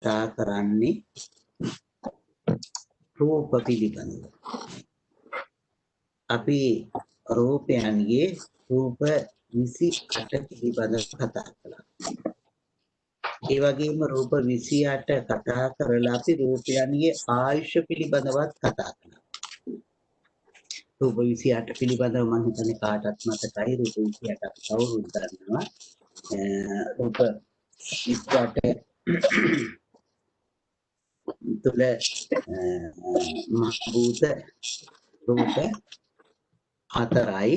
කතා කරන්නේ රූප පිළිබඳව. අපි රූපයන්ගේ රූප 28 පිළිබඳව කතා කළා. ඒ වගේම රූප 28 කතා කරලා අපි රූපයන්ගේ ආයුෂ පිළිබඳවත් කතා කළා. රූප 28 පිළිබඳව මම හිතන්නේ කාටත් මතකයි. රූප 28 අපි කවුරුත් දන්නවා. රූප 28 තුල මහ භූත රූප 4යි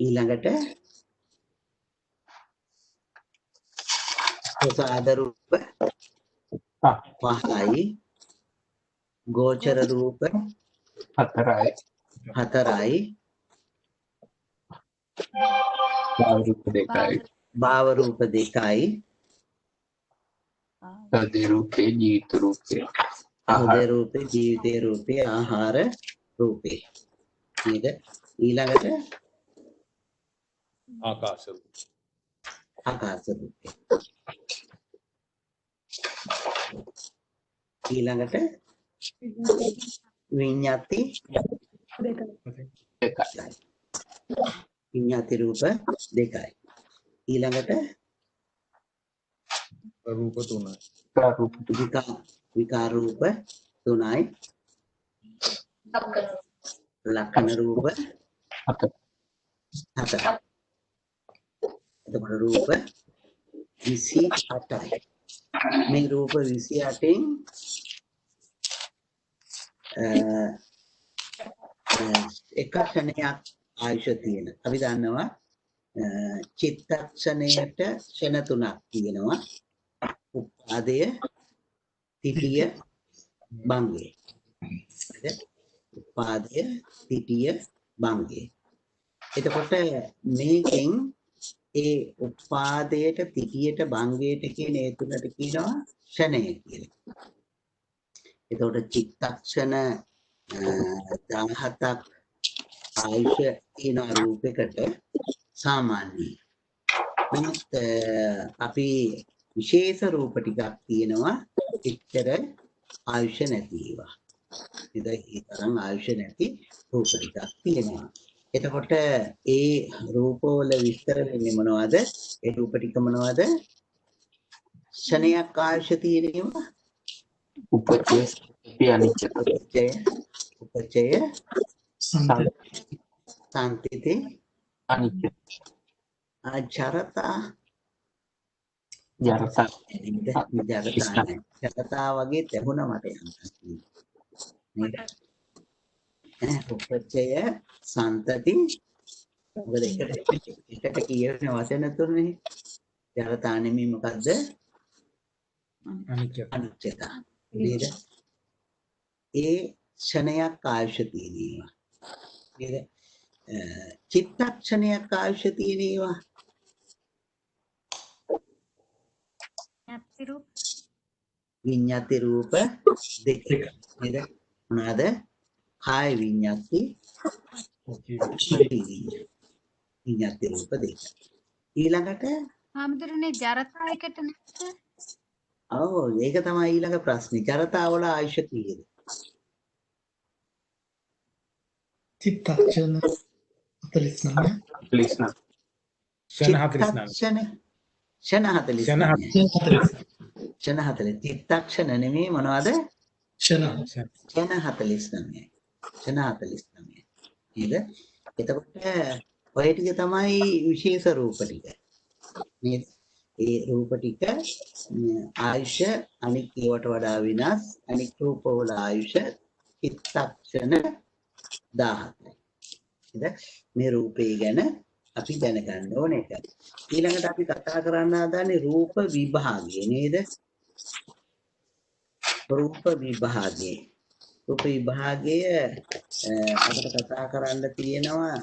ඊළඟට ප්‍රසාද රූප 5යි ගෝචර රූප 4යි භාව රූප 2යි හෘදය රූපේ ජීවිත රූපේ හෘදය රූපේ ජීවිත රූපේ ආහාර රූපේ නේද ඊළඟට ආකාශ රූපේ ඊළඟට විඤ්ඤාති විඤ්ඤාති රූප 2යි ඊළඟට රූප 3යි විකාර රූප 3යි ලක්ෂණ රූප 4යි එතකොට රූප 28යි මේ රූප 28න් එක ක්ෂණයක් ආයුෂ තියෙන. අපි දන්නවා චිත්තක්ෂණයට ක්ෂණ 3ක් තියෙනවා. උපාදය, තිටිය, භංගය. හරිද? උපාදය, තිටිය, භංගය. එතකොට මේකෙන් ඒ උපාදයට, තිටියට, භංගයට කියන ඒ තුනට කියනවා ක්ෂණය කියලා. එතකොට චිත්තක්ෂණ 17ක් ආයුෂ තියෙන රූපයකට සාමාන්‍යයි. නමුත් අපි විශේෂ රූප ටිකක් තියෙනවා එච්චර ආයුෂ නැති ඒවා. ඒ තරම් ආයුෂ නැති රූප ටිකක් තියෙනවා. එතකොට ඒ රූපවල විස්තර වෙන්නේ මොනවද? ඒ රූප ටික මොනවද? ක්ෂණයක් ආයුෂ තියෙනවා. උපචය අනිච්ච උපචය සම්පිති අනිච්ච ජරතා ජරතා වගේ තැහුණා මට නේද? උපචය සම්තති මොකද එකට කියන වචන තුනේ ජරතා නෙමෙයි මොකද්ද? අනිච්චතා නේද? ඒ ක්ෂණයක් ආයුෂ තියෙනවා නේද? චිත්තක්ෂණයක් ආයුෂ තියෙනවා. විඤ්ඤාති රූප 2 නේද? මොනවාද? කාය විඤ්ඤාති විඤ්ඤාති රූප 2 ඊළඟට ආමතුරුනේ ජරතායකට නැද්ද? ඔව් ඒක තමයි ඊළඟ ප්‍රශ්නේ. ජරතා වල ආයුෂ කීයද? චිත්තක්ෂණ 49 ක්ෂණ 49 ක්ෂණ 40 චිත්තක්ෂණ නෙමෙයි මොනවද? ක්ෂණ 49 නේද? එතකොට ඔය ටික තමයි විශේෂ රූප ටික නේද? ඒ රූප ටික ආයුෂ අනික් ඒවට වඩා වෙනස්. අනික් රූප වල ආයුෂ චිත්තක්ෂණ 17යි. නේද? මේ රූපේ ගැන අපි දැනගන්න ඕනේ ඒක. ඊළඟට අපි කතා කරන්න හදන්නේ රූප විභාගය නේද? රූප විභාගය. රූප විභාගය අපිට කතා කරන්න තියෙනවා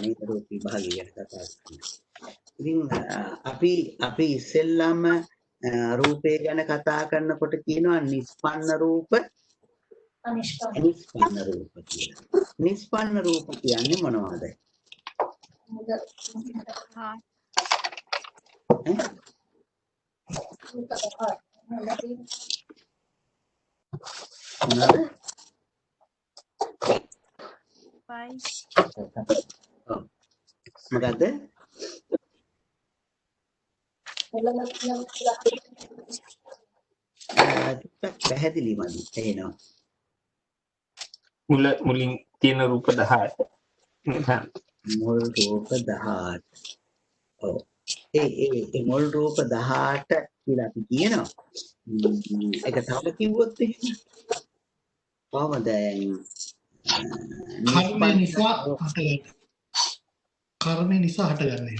නේද? රූප විභාගය ගැන කතා කරන්න. ඉතින් අපි ඉස්සෙල්ලාම රූපේ ගැන කතා කරනකොට කියනවා නිස්පන්න රූප අනිස්පන්න රූප කියලා. නිස්පන්න රූප කියන්නේ මොනවද? මොනවාද? පයි ඔව්. මොකද්ද? ටිකක් පැහැදිලි මදි. එහෙනම් මුලින් තියෙන රූප 18. මුල් රූප 18. ඔව්. ඒ මුල් රූප 18 කියලා අපි කියනවා. ඒක තව කිව්වොත් එහෙම කොහමද කර්මය නිසා හටගන්නේ. කර්මය නිසා හටගන්නේ.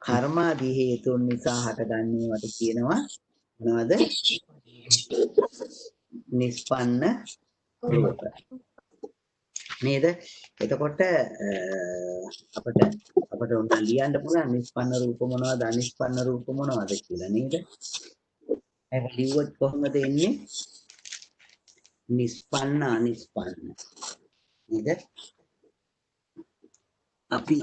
කර්මාදී හේතුන් නිසා හටගන්නේවට කියනවා මොනවද? නිස්පන්න රූප. නේද? එතකොට අපිට උන් ලියන්න පුළුවන් නිස්පන්න රූප මොනවද අනිස්පන්න රූප මොනවද කියලා නේද? ඒක ලිව්වොත් කොහොමද එන්නේ? නිස්පන්න අනිස්පන්න. නේද? අපි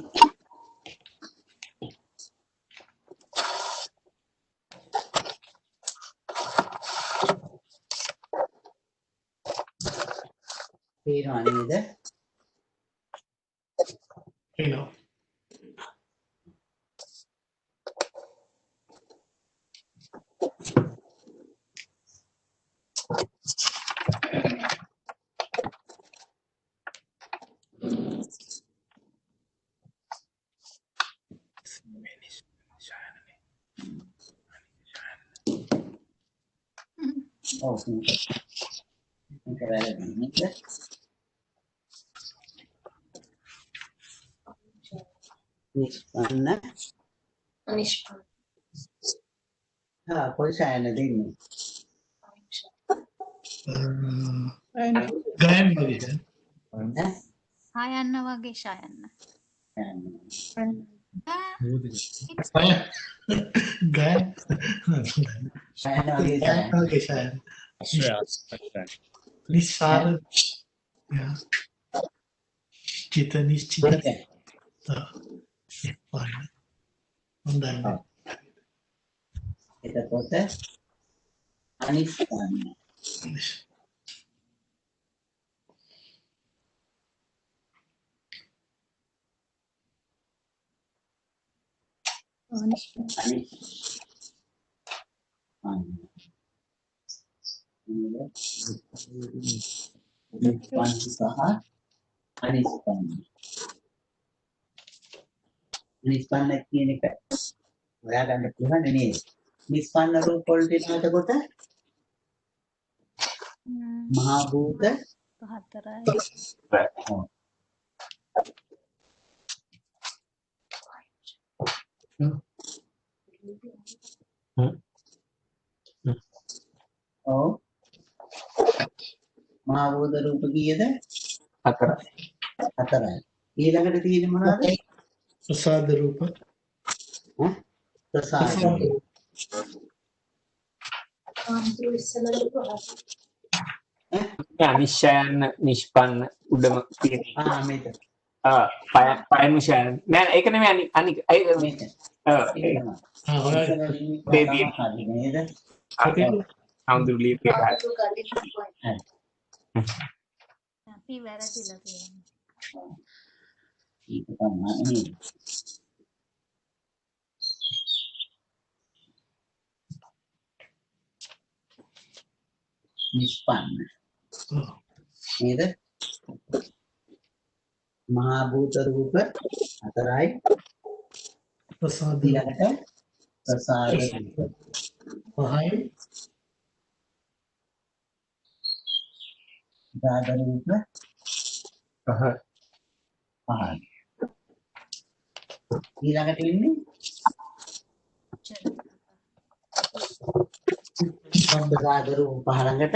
පේනවා නේද? එනවා. ඔව්. මේක වැරදි නේද? නිස්පන්න කොයි සෑයන දෙන්නේ? ගයන් වගේ. හයන්න වගේ ෂයන්න. ගයන් සෑයන වගේ වගේ ෂයන්. නිස්සාර. චිත නිශ්චිත. හොඳයි. එතකොට අනිස්පන්න නිස්පන්න සහ අනිස්පන්න. නිස්පන්න කියන එක හොයාගන්න පුළුවන් නේද? නිස්පන්න රූප වලට එනකොට මහා භූත 4යි. ඔව්. මහා භූත රූප කීයද? 4යි. 4යි. ඊළඟට තියෙන්නේ මොනවද? ප්‍රසාද රූප. ප්‍රසාද. අනිශ්චයන් නිෂ්පන්න උඩම තියෙන. මේක. පයම ෂයන්. නෑ ඒක නෙමෙයි අනික මේක. ඒක. බේබි නේද? හඳුලි පෙරහ. අපි වැරදිලා තියෙනවා. ඒක තමයි. නිෂ්පන්න නේද? මහා භූත රූප 4යි. ප්‍රසාද ඊළඟට ප්‍රසාද රූප 5යි. ප්‍රසාද රූප 5යි. ඊළඟට ඉන්නේ ප්‍රසාද රූප 5 ළඟට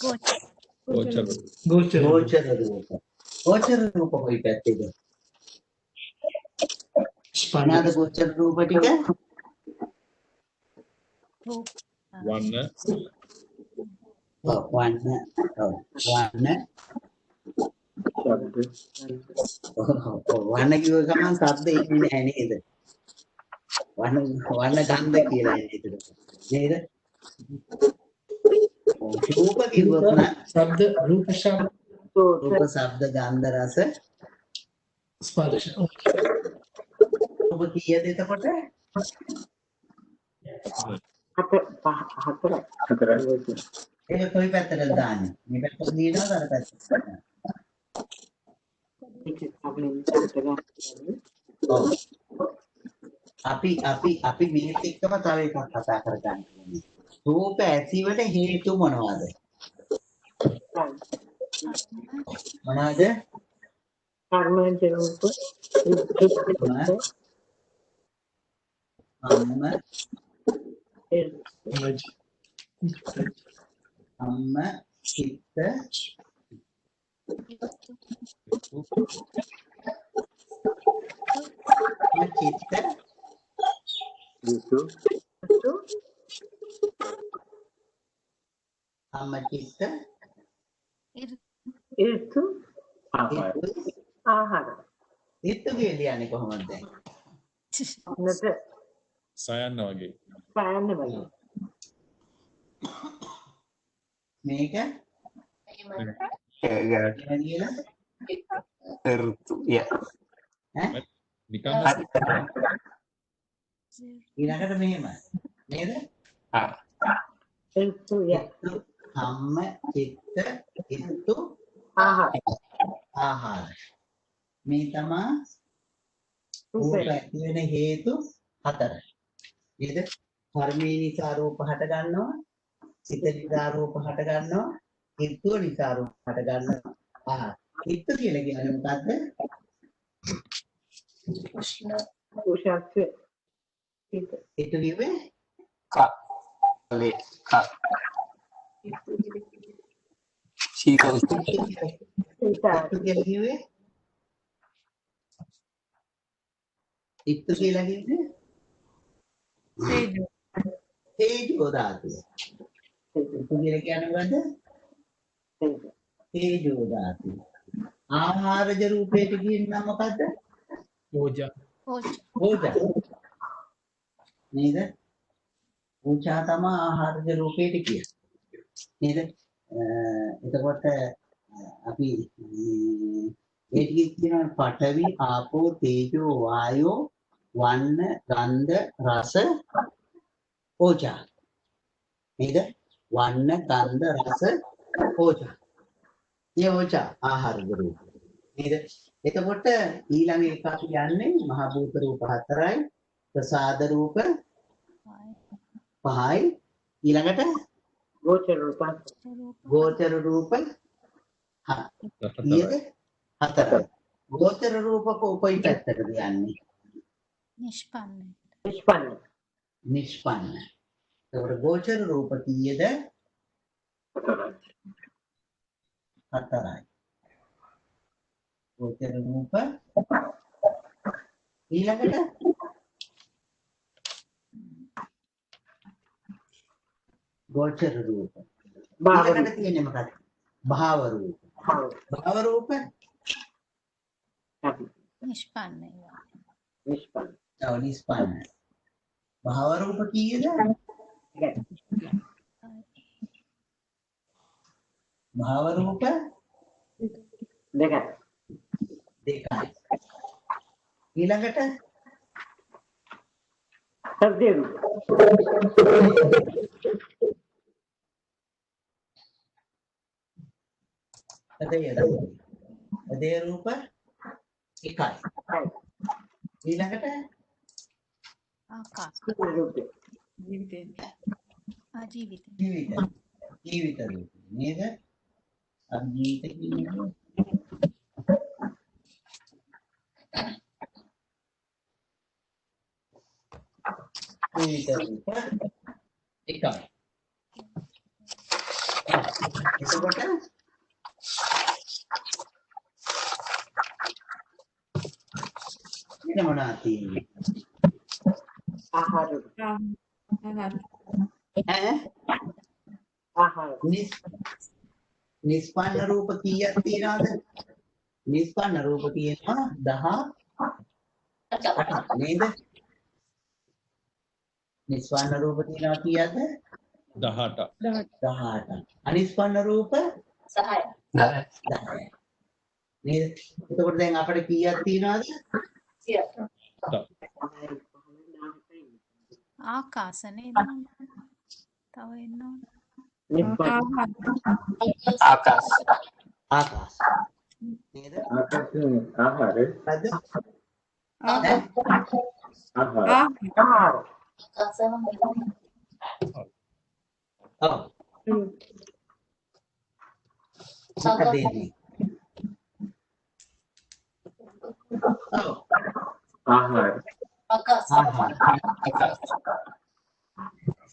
ගෝචර ගෝචර. ගෝචර රූප. ගෝචර රූප කොයි පැත්තේද? ස්පනාද ගෝචර රූප ටික වන්න වන්න කිව්ව ගමන් සද්ද එන්නේ නැහැ නේද? වන්න ගන්ධ කියලා එන්නේ ඒකට. නේද? රූප කිව්වොත් නම් शब्द रूप शब्द රූප, ශබ්ද, ගන්ධ, රස स्पर्श රූප කීයද එතකොට? ඒක කොයි පැත්තටද දාන්නේ? මේ පැත්තට දිනනවද අර පැත්තට? ඔව්. අපි මේක එක්කම තව එකක් කතා කරගන්න ඕනේ. රූප ඇතිවට හේතු මොනවද? මොනවද? අම්ම චිත්ත අම්ම චිත්ත ඊට කියන්නේ කොහොමද දැන්? සයන්න වගේ. මේක කියලා Ertu, ya. ඈ නිකන් ඊළඟට මෙහෙම නේද? Ah, අම්ම චිත්ත ඉත්තු ආහාර මේ තමයි රූප ඇති වෙන හේතු 4 නේද? කර්මී නිසා රූප හට ගන්නවා, සිත නිසා රූප හට ගන්නවා, ඉත්තුව නිසා රූප හට ගන්නවා. ඉත්තු කියලා කියන්නේ මොකද්ද? ඉත්තු කිව්වේ kak, le, kak. Chico, ඉත්තු කියලා කිව්වේ ඉත්තු කියලා කිව්වේ තේජෝ ධාතුව. ඉත්තු කියලා කියන්නේ මොකද්ද? තේජෝ ධාතුව. ආහාරජ රූපයට කියනවා මොකද්ද? ओजा ඕජා නේද? ඕජා තමයි ආහාරජ රූපයට කියන්නේ නේද? එතකොට අපි ඒ ටිකේ කියනවා පඨවි ආපෝ තේජෝ වායෝ වන්න ගන්ධ රස ඕජා නේද? වන්න ගන්ධ රස ඕජා. මේ ඕජා ආහාරජ රූප නේද? එතකොට ඊළඟ එක අපි යන්නේ මහ භූත රූප 4යි ප්‍රසාද රූප 5යි ඊළඟට ගෝචර රූප ඊයද 4යි. ගෝචර රූප කොයි පැත්තටද යන්නේ? නිෂ්පන්න. එතකොට ගෝචර රූප කීයද? 4යි. ගෝචර රූප ඊළඟට ගෝචර රූප ඊළඟට තියෙන්නේ මොකක්ද? භාව රූප. භාව රූප ඔව් නිෂ්පන්න. භාව රූප කීයද? භාව රූප දෙකයි. ඊළඟට හදේ රූප එකයි. ඊළඟට ජීවිත රූප නේද? අපි ජීවිත කියන්නේ ජීවිත රූප එකයි. එතකොට වෙන මොනවද තියෙන්නේ? නිස්පන්න රූප කීයක් තියෙනවද? නිස්පන්න රූප තියෙනවා 18 නේද? නිස්පන්න රූප තියෙනවා කීයද? 18. 18. අනිස්පන්න රූප 10. 10යි. නේද? එතකොට දැන් අපිට කීයක් තියෙනවද? ආකාස නේද? තව එන්න ඕන. ආකාශ. ආකාශ. නේද? ආහාර හරිද? ඔව්. මොකද දෙන්නේ? ඔව්. ආහාර ආහාර.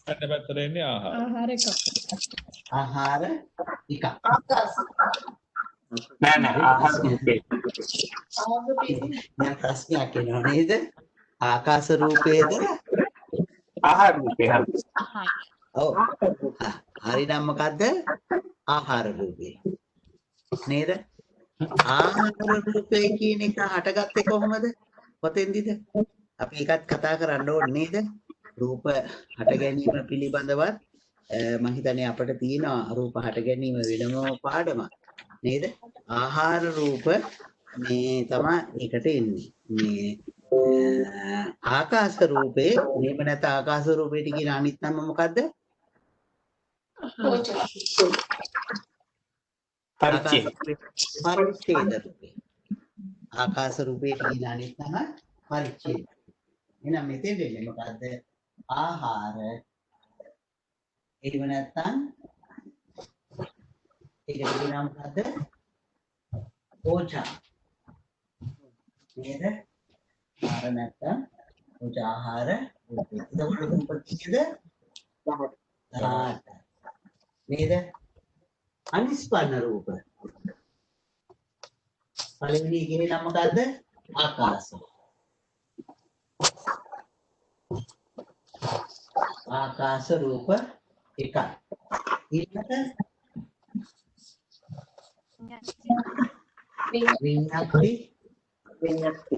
පැත්ත පැත්තට එන්නේ ආහාර. ආහාර එකක්. නෑ නෑ ආහාර රූපේ. දැන් ප්‍රශ්නයක් එනවා නේද? ආකාශ රූපේද? ආහාර රූපේ හරි. ඔව්. හරිනම් මොකද්ද? ආහාර රූපේ. නේද? ආහාර රූපේ කියන එක හටගත්තේ කොහොමද? කොතෙන්දිද? අපි ඒකත් කතා කරන්න ඕනේ නේද? රූප හට ගැනීම පිළිබඳවත් මම හිතන්නේ අපිට තියෙන රූප හට ගැනීම වෙනම පාඩමක් නේද? ආහාර රූප මේ තමයි එකට එන්නේ. මේ ආකාශ රූපේ මේව නැත ආකාශ රූපේට කියන අනිත් නම මොකද්ද? පරිච්ඡේද. පරිච්ඡේද රූපේ. ආකාශ රූපේ කියන අනිත් නම පරිච්ඡේද. එහෙනම් මෙතෙන් දෙන්නේ මොකද්ද? ආහාර එහෙම නැත්නම් ඒකට කියනවා මොකද්ද? ඕජා. නේද? ආහාර නැත්නම් ඕජා ආහාර රූපේ. එතකොට රූප කීයද? 18. නේද? අනිස්පන්න රූප. පළවෙනි එකේ නම මොකද්ද? ආකාශ. ආකාශ රූප එකක්. ඊළඟට විඤ්ඤාති විඤ්ඤාති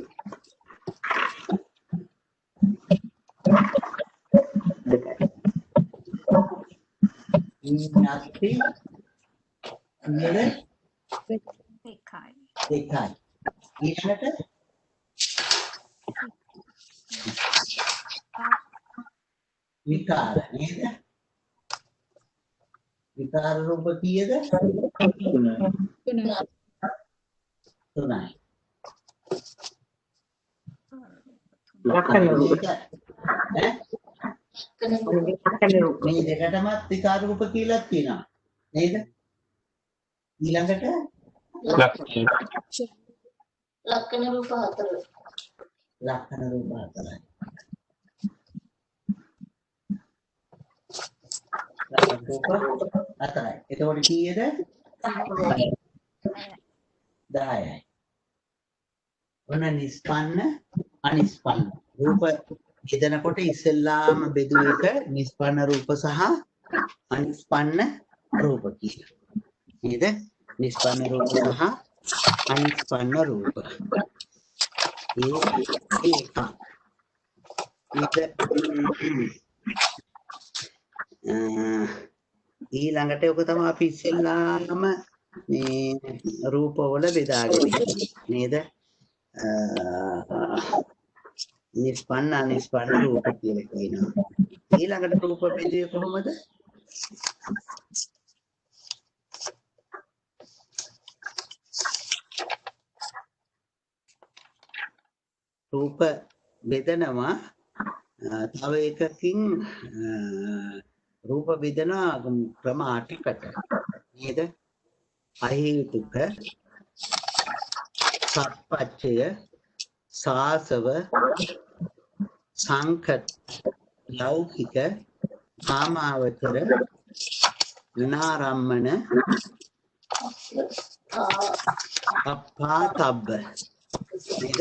නේද? එකයි. දෙකයි. ඊළඟට විකාර නේද? විකාර රූප කීයද? 3යි. ලක්ෂණ රූප මේ දෙකටමත් විකාර රූප කියලා තියෙනවා නේද? ඊළඟට ලක්ෂණ. ලක්ෂණ රූප 4. ලක්ෂණ රූප 4යි. ලක්ෂණ රූප 4යි. එතකොට කීයද? 10යි. ඔන්න නිස්පන්න අනිස්පන්න රූප බෙදනකොට ඉස්සෙල්ලාම බෙදුව එක නිස්පන්න රූප සහ අනිස්පන්න රූප කියලා. නේද? නිස්පන්න රූප සහ අනිස්පන්න රූප. ඊළඟට ඔක තමයි අපි ඉස්සෙල්ලාම මේ රූපවල බෙදාගෙන නේද? නිස්පන්න අනිස්පන්න රූප කියලා කියනවා. ඊළඟට රූප බෙදුවේ කොහොමද? රූප බෙදනවා තව එකකින් රූප බෙදනවා ක්‍රම 8කට නේද? අහේතුක සප්පච්චය සාසව සංකත ලෞකික කාමාවචර විනාරම්මන අප්පාතබ්බ නේද?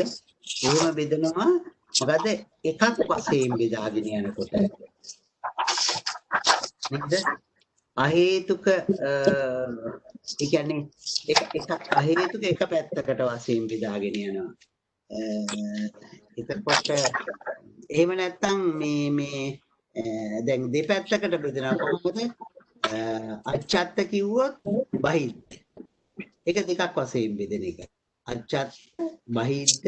එහෙම බෙදනවා මොකද එකක් වශයෙන් බෙදාගෙන යනකොට නේද? අහේතුක ඒ කියන්නේ එක අහේතුක එක පැත්තකට වශයෙන් බෙදාගෙන යනවා. එතකොට එහෙම නැත්නම් මේ දැන් දෙපැත්තකට බෙදෙනවා කොහොමද? අච්ඡත්ත කිව්වොත් බහිද්ද. ඒක දෙකක් වශයෙන් බෙදෙන එක. අච්ඡත්ත බහිද්ද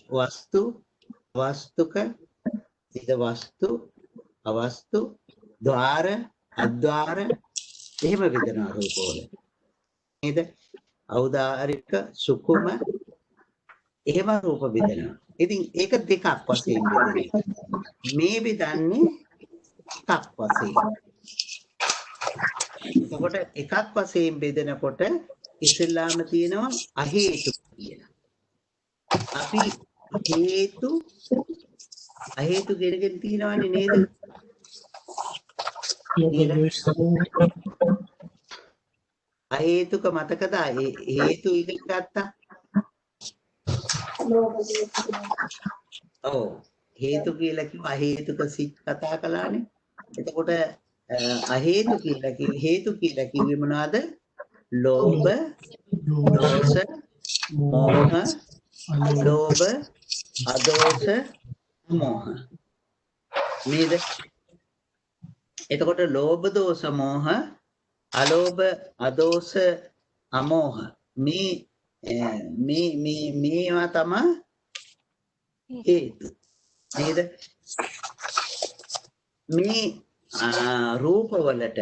වස්තු වස්තුක ඉද වස්තු අවස්තු ద్వාර අද්වාර එහෙම බෙදෙනවා රූපවල. නේද? ඖදාරික සුකුම එහෙම රූප බෙදෙනවා. ඉතින් ඒක දෙකක් වශයෙන් බෙදෙනවා. මේ බෙදන්නේ එකක් වශයෙන්. එතකොට එකක් වශයෙන් බෙදෙනකොට ඉස්සෙල්ලාම තියෙනවා අහේතු කියලා. අපි අහේතු ගෙනගෙන තියෙනවනේ නේද? අහේතුක මතකද? හේතු ඉගෙන ගත්තා. ඔව් හේතු කියලා කිව්ව අහේතුක සිත් කතා කළානේ. එතකොට අහේතු කියලා කිව්වේ මොනවද? ලෝභ, දෝෂ, මෝහ, අලෝභ, අදෝෂ, මෝහ. නේද? එතකොට ලෝභ, දෝෂ, මෝහ, අලෝභ, අදෝෂ, අමෝහ මේවා තමයි හේතු. නේද? මේ රූප වලට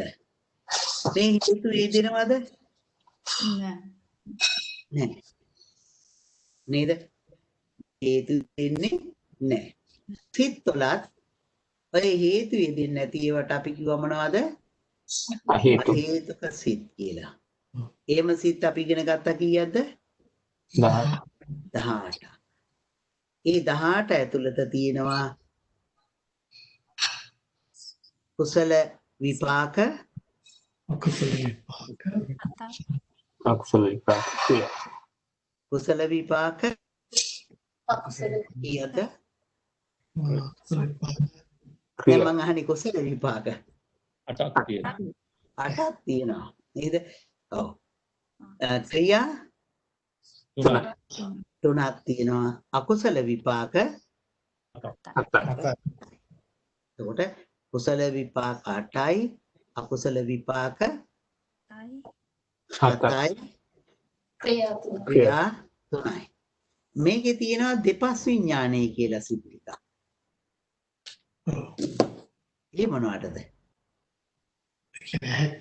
මේ හේතු යෙදෙනවද? නෑ. නේද? හේතු දෙන්නේ නෑ. සිත් වලත් ඔය හේතු යෙදෙන්නේ නැති ඒවට අපි කිව්ව මොනවද? අහේතුක සිත් කියලා. එහෙම සිත් අපි ඉගෙන ගත්තා කීයක්ද? 18. ඒ 18 ඇතුළත තියෙනවා කුසල විපාක අකුසල විපාක කුසල විපාක අකුසල කීයද? අකුසල විපාක දැන් මං අහන්නේ කුසල විපාක 8ක් තියෙනවා. 8ක් තියෙනවා නේද? ඔව්. ක්‍රියා 3ක් තියෙනවා. අකුසල විපාක 7ක්. එතකොට කුසල විපාක 8යි අකුසල විපාක 7යි ක්‍රියා 3යි. මේකේ තියෙනවා දෙපස් විඥානය කියලා සිත් ටිකක්. ඒ මොනවටද?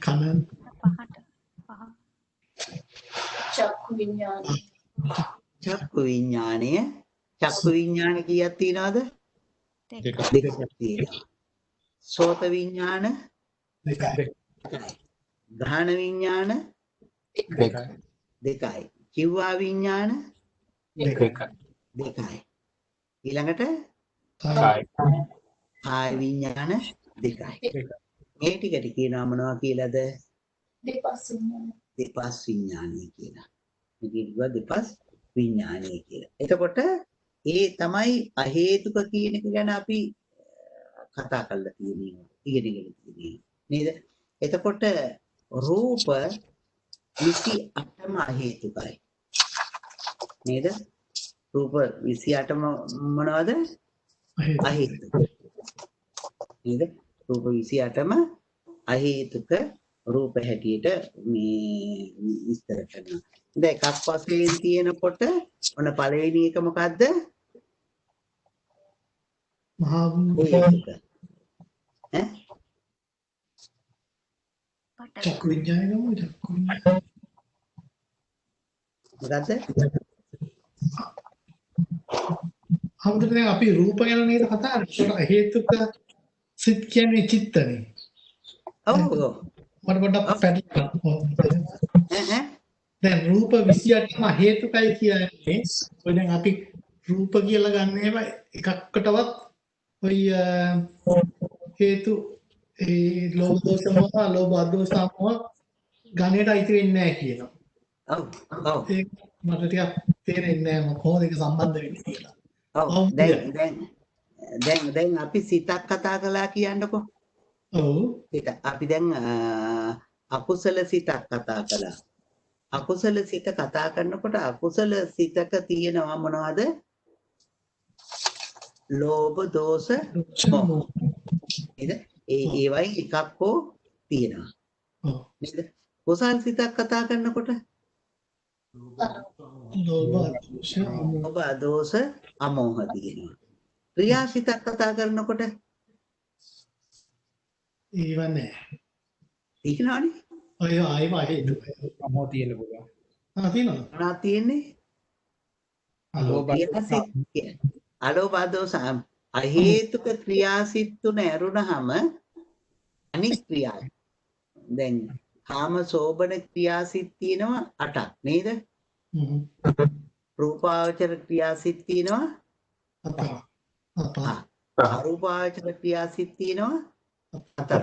කන චක්කු විඥාන චක්කු විඥානය කීයක් තියෙනවද? දෙකක්. දෙකක් තියෙනවා. සෝත විඥාන දෙකයි. ගාහන විඥාන දෙකයි. කිව්වා විඥාන දෙකයි. ඊළඟට කාය විඥාන දෙකයි. මේ ටිකට කියනවා මොනවා කියලාද? දෙපස් විඥාන දෙපස් විඥානය කියලා. මේ කිව්වා දෙපස් විඥානය කියලා. එතකොට ඒ තමයි අහේතුක කියන එක ගැන අපි කතා කරලා තියෙන්නේ. ඉගෙනගෙන තියෙන්නේ. නේද? එතකොට රූප 28ම අහේතුකයි. නේද? රූප 28ම මොනවද? අහේතුක. නේද? රූප 28ම අහේතුක රූප හැටියට මේ විස්තර කරනවා. දැන් එකක් වශයෙන් තියෙනකොට ඔන්න පළවෙනි එක මොකද්ද? මහා හේතුක. චක්කු විඥානය මොකද? මොකද්ද? හමුදුනේ දැන් අපි රූප ගැන නේද කතා කරන්නේ? හේතුක සිත් කියන්නේ චිත්තනේ. ඔව් මට පොඩ්ඩක් පැහැදිලි දැන් රූප 28ම හේතුකයි කියන්නේ ඔය දැන් අපි රූප කියලා ගන්න ඒවා එකකටවත් ඔය හේතු ඒ ලෝභ දෝෂ මොහ ලෝභ අදෝෂ මොහ ගණයට අයිති වෙන්නේ නැහැ කියනවා. ඔව් ඒක මට ටිකක් තේරෙන්නේ නැහැ කොහොමද ඒක සම්බන්ධ වෙන්නේ කියලා. ඔව් දැන් අපි සිතක් කතා කළා කියන්නකෝ. ඔව් අපි දැන් අකුසල සිතක් කතා කළා. අකුසල සිත කතා කරනකොට අකුසල සිතක තියෙනවා මොනවද? ලෝභ දෝෂ මොහ. නේද? ඒ වයින් එකක් හෝ තියෙනවා. ඔව්. නේද? කුසල් සිතක් කතා කරනකොට ලෝභ දෝෂ අමෝහ ඔබ අදෝස අමෝහ තියෙනවා. ක්‍රියාසිතක් කතා කරනකොට ඒව නැහැ. තියෙනවනේ. ඔය ආයෙම හේතු. අමෝ තියෙන්න පුළුවන්. තියෙනවද? මොනවද තියෙන්නේ? අලෝභ ක්‍රියාසිත අලෝභ අදෝස අහේතුක ක්‍රියාසිත තුන ඇරුණහම අනික් ක්‍රියා දැන් කාම සෝබන ක්‍රියාසිත තියෙනවා 8ක් නේද? රූපාවචර ක්‍රියාසිත තියෙනවා අරූපාවචර ක්‍රියාසිත තියෙනවා 4ක්.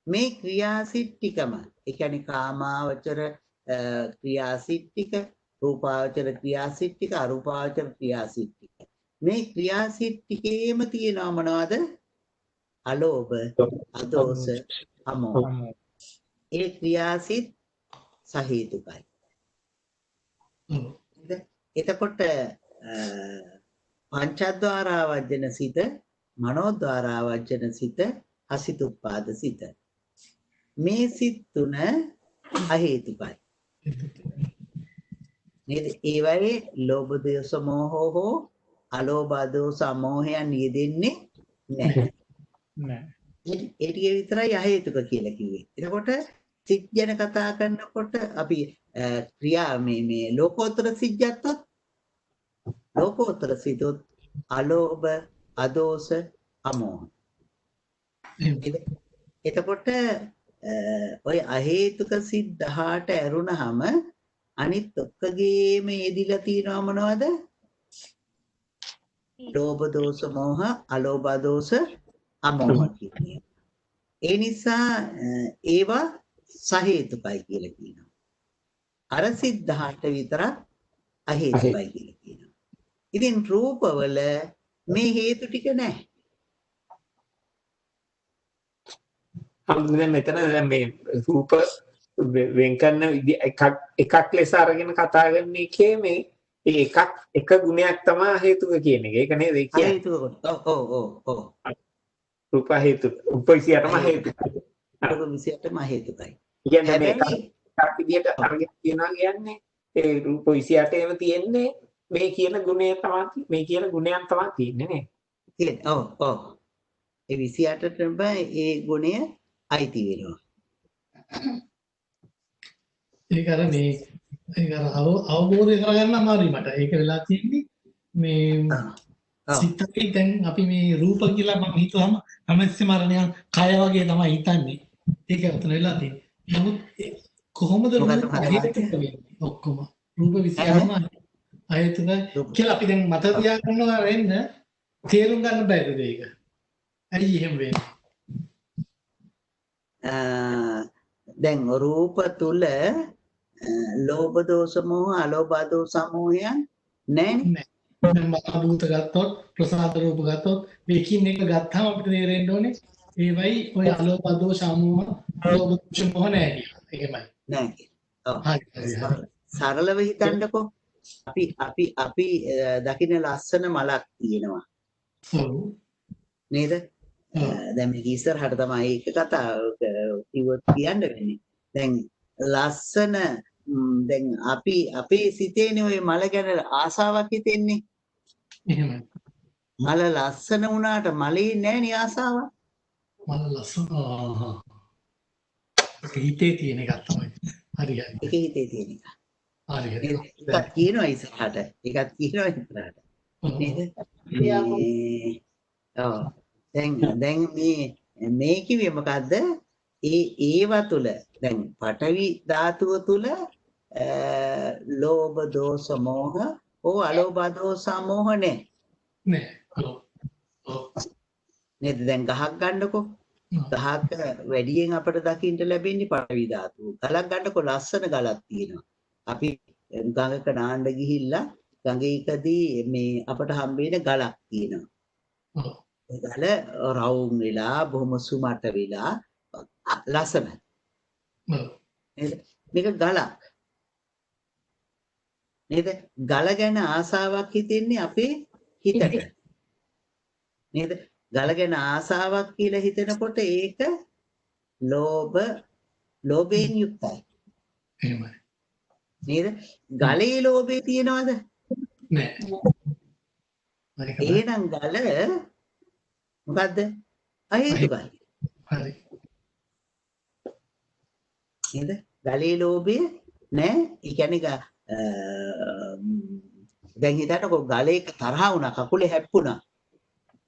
මේ ක්‍රියාසිත ටිකම ඒ කියන්නේ කාමාවචර ක්‍රියාසිත ටික, රූපාවචර ක්‍රියාසිත ටික, අරූපාවචර ක්‍රියාසිත ටික. මේ ක්‍රියාසිත ටිකේම තියෙනවා මොනවද? අලෝභ, අදෝස, අමෝහ. ඒ ක්‍රියාසිත සහේතුකයි. එතකොට පංචද්වාරා වජ්ජන සිත, මනෝද්වාරා වජ්ජන සිත, හසිතුප්පාද සිත. මේ සිත් තුන අහේතුකයි. නේද? ඒ වගේ ලෝභ දෝෂ මෝහ හෝ අලෝභ දෝෂ අමෝහයන් යෙදෙන්නේ නැහැ. නෑ. ඒ ටික විතරයි අහේතුක කියලා කිව්වේ. එතකොට සිත් ගැන කතා කරනකොට අපි ක්‍රියා මේ ලෝකෝත්තර සිත් ගත්තොත් ලෝකෝත්තර සිතොත් අලෝභ අදෝස අමෝහ. එතකොට ඔය අහේතුක සිත් 18 ඇරුණහම අනිත් ඔක්කගේම යෙදිලා තියෙනවා මොනවද? ලෝභ දෝෂ මෝහ අලෝභ දෝෂ අමෝහ කියන්නේ. ඒ නිසා ඒවා සහේතුකයි කියලා කියනවා. අර සිත් 18 විතරක් අහේතුකයි කියලා කියනවා. ඉතින් රූපවල මේ හේතු ටික නැහැ. දැන් මෙතන දැන් මේ රූප වෙන් කරන එකක් ලෙස අරගෙන කතා කරන එකේ මේ එක ගුණයක් තමයි හේතුක කියන එක. ඒක නේද ඒ කියන්නේ? අහේතුක. ඔව්. රූප හේතු. රූප 28ම හේතුකයි. රූප 28ම හේතුකයි. කියන්නේ මේ එකක් විදියට අරගෙන තියනවා කියන්නේ ඒ රූප 28ෙම තියෙන්නේ මේ කියන ගුණය තමයි මේ කියන ගුණයන් තමයි තියෙන්නේ නේ. තියෙන්නේ. ඔව්. ඒ 28ටම ඒ ගුණය අයිති වෙනවා. ඒක අර අවබෝධය කරගන්න අමාරුයි මට. ඒක වෙලා තියෙන්නේ මේ සිතේ දැන් අපි මේ රූප කියලා මම හිතුවම හැමතිස්සෙම අර නිකන් කය වගේ තමයි හිතන්නේ. ඒක උතන වෙලා තියෙන්නේ. නමුත් කොහොමද රූප හේතුක වෙන්නේ? ඔක්කොම රූප 28ම අහේතුකයි කියලා අපි දැන් මත තියාගන්නවා වෙන්න තේරුම් ගන්න බැරිද ඒක? ඇයි එහෙම වෙන්නේ? දැන් රූප තුල ලෝභ දෝෂ මෝහ අලෝභ දෝෂ සමෝහයන් නැහැ. දැන් භූත ගත්තොත් ප්‍රසාද රූප ගත්තොත් මේකින් එක ගත්තාම අපිට තේරෙන්න ඕනේ ඒවයි ඔය අලෝභ දෝෂ සමෝහ ලෝභ දෝෂ මොහ නැහැ කියලා. එහෙමයි. නැහැ. ඔව්. සරලව හිතන්නකෝ. අපි දකින්න ලස්සන මලක් තියෙනවා. ඔව්. නේද? දැන් මේක ඉස්සරහට තමයි ඒක කතාව කිව්වොත් කියන්න වෙන්නේ. දැන් ලස්සන දැන් අපි අපේ සිතේනේ ওই මල ගැන ආසාවක් හිතෙන්නේ. එහෙමයි. මල ලස්සන වුණාට මලේ නැහැ නේ ආසාවක්. මල ලස්සන හිතේ තියෙන එකක් තමයි. හරි. ඒක හිතේ තියෙන එක. හරි. ඒකත් කියනවා ඉස්සරහට. ඒකත් කියනවා ඉස්සරහට. නේද? ඔව්. දැන් මේ කිව්වේ මොකද්ද? ඒව තුල දැන් පඨවි ධාතුව තුල ලෝභ දෝෂ මෝහ අලෝභ දෝෂ මෝහ නෑ. නේද? දැන් ගහක් ගන්නකො. ගහක වැඩියෙන් අපිට දකින්න ලැබෙන්නේ පඨවි ධාතුව. ගලක් ගන්නකො ලස්සන ගලක් තියෙනවා. අපි ගඟක නාන්න ගිහිල්ලා ගඟේකදී මේ අපට හම්බ වෙන ගලක් තියෙනවා. ගල රවුම් වෙලා බොහොම සුමට වෙලා ලස්සන. මේක ගලක්. නේද? ගල ගැන ආසාවක් හිතෙන්නේ අපේ හිතට. නේද? ගල ගැන ආසාවක් කියලා හිතෙනකොට ඒක ලෝභයෙන් යුක්තයි. එහෙමයි. නේද? ගලේ ලෝභය තියනවද? නෑ. ඒක නෑ. එහෙනම් ගල මොකද්ද? අහේතුකයි. හරි. නේද? ගලේ ලෝභය නෑ. ඒ කියන්නේ දැන් හිතන්නකො ගලේක තරහ වුණා, කකුලේ හැප්පුණා.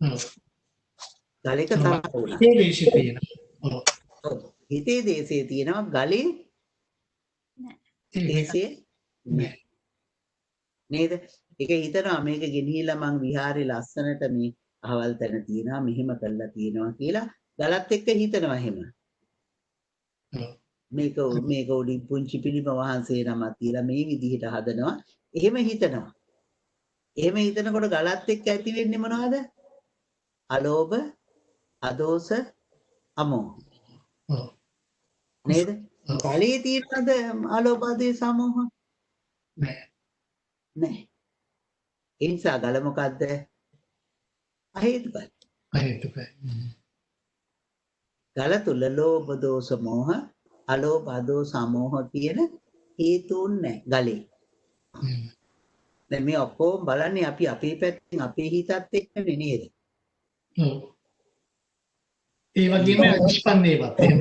ඔව්. ගලේක තරහ වුණා. ඒ දේශේ තියෙන. ඔව්. ඔව්. හිතේ දේශේ තියෙනවා ගලේ දේශේ නෑ. නේද? ඒක හිතනවා මේක ගෙනිහිලා මං විහාරේ ලස්සනට මේ අහවල් තැන තියෙනවා, මෙහෙම කරලා තියෙනවා කියලා ගලත් එක්ක හිතනවා එහෙම. මේක උඩින් පුංචි පිළිම වහන්සේ නමක් තියලා මේ විදිහට හදනවා. එහෙම හිතනවා. එහෙම හිතනකොට ගලත් එක්ක ඇති වෙන්නේ මොනවද? අලෝභ, අදෝස, අමෝහ. ඔව්. නේද? ගලේ තියෙනවද අලෝභ, අදෝස, අමෝහ? නෑ. නෑ. ඒ නිසා ගල මොකද්ද? අහේතුකයි. අහේතුකයි. ගල තුල ලෝභ, දෝස, මෝහ, අලෝභ, අදෝස, අමෝහ කියන හේතුන් නැහැ ගලේ. දැන් මේ ඔක්කොම බලන්නේ අපි අපේ පැත්තෙන් අපේ හිතත් එක්කනේ නේද? ඔව්. ඒ වගේම අනිෂ්පන්න ඒවත් එහෙම.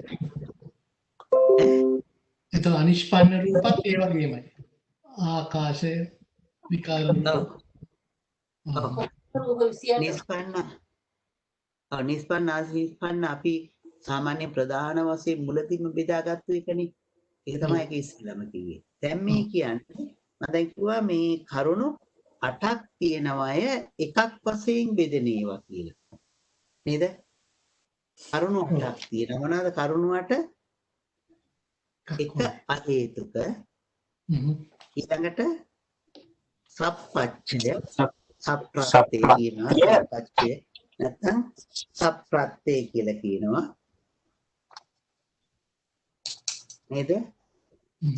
එතකොට අනිෂ්පන්න රූපත් ඒ වගේමයි. ආකාශය විකාර රූප. ඔව්. රූප 28 නිස්පන්න අපි සාමාන්‍ය ප්‍රධාන වශයෙන් මුලදීම බෙදාගත්තු එකනේ. ඒක තමයි ඒක ඉස්සෙල්ලාම කිව්වේ. දැන් මේ කියන්නේ මම දැන් කිව්වා මේ කරුණු 8ක් තියෙනවය එකක් වශයෙන් බෙදෙන ඒවා කියලා. නේද? කරුණු 8ක් තියෙනවා. මොනවාද කරුණු 8? එක අහේතුක. ඊළඟට සප්පච්චය සප්‍රත්‍ය කියනවා. සප්පච්චය නැත්නම් සප්‍රත්‍ය කියලා කියනවා. නේද?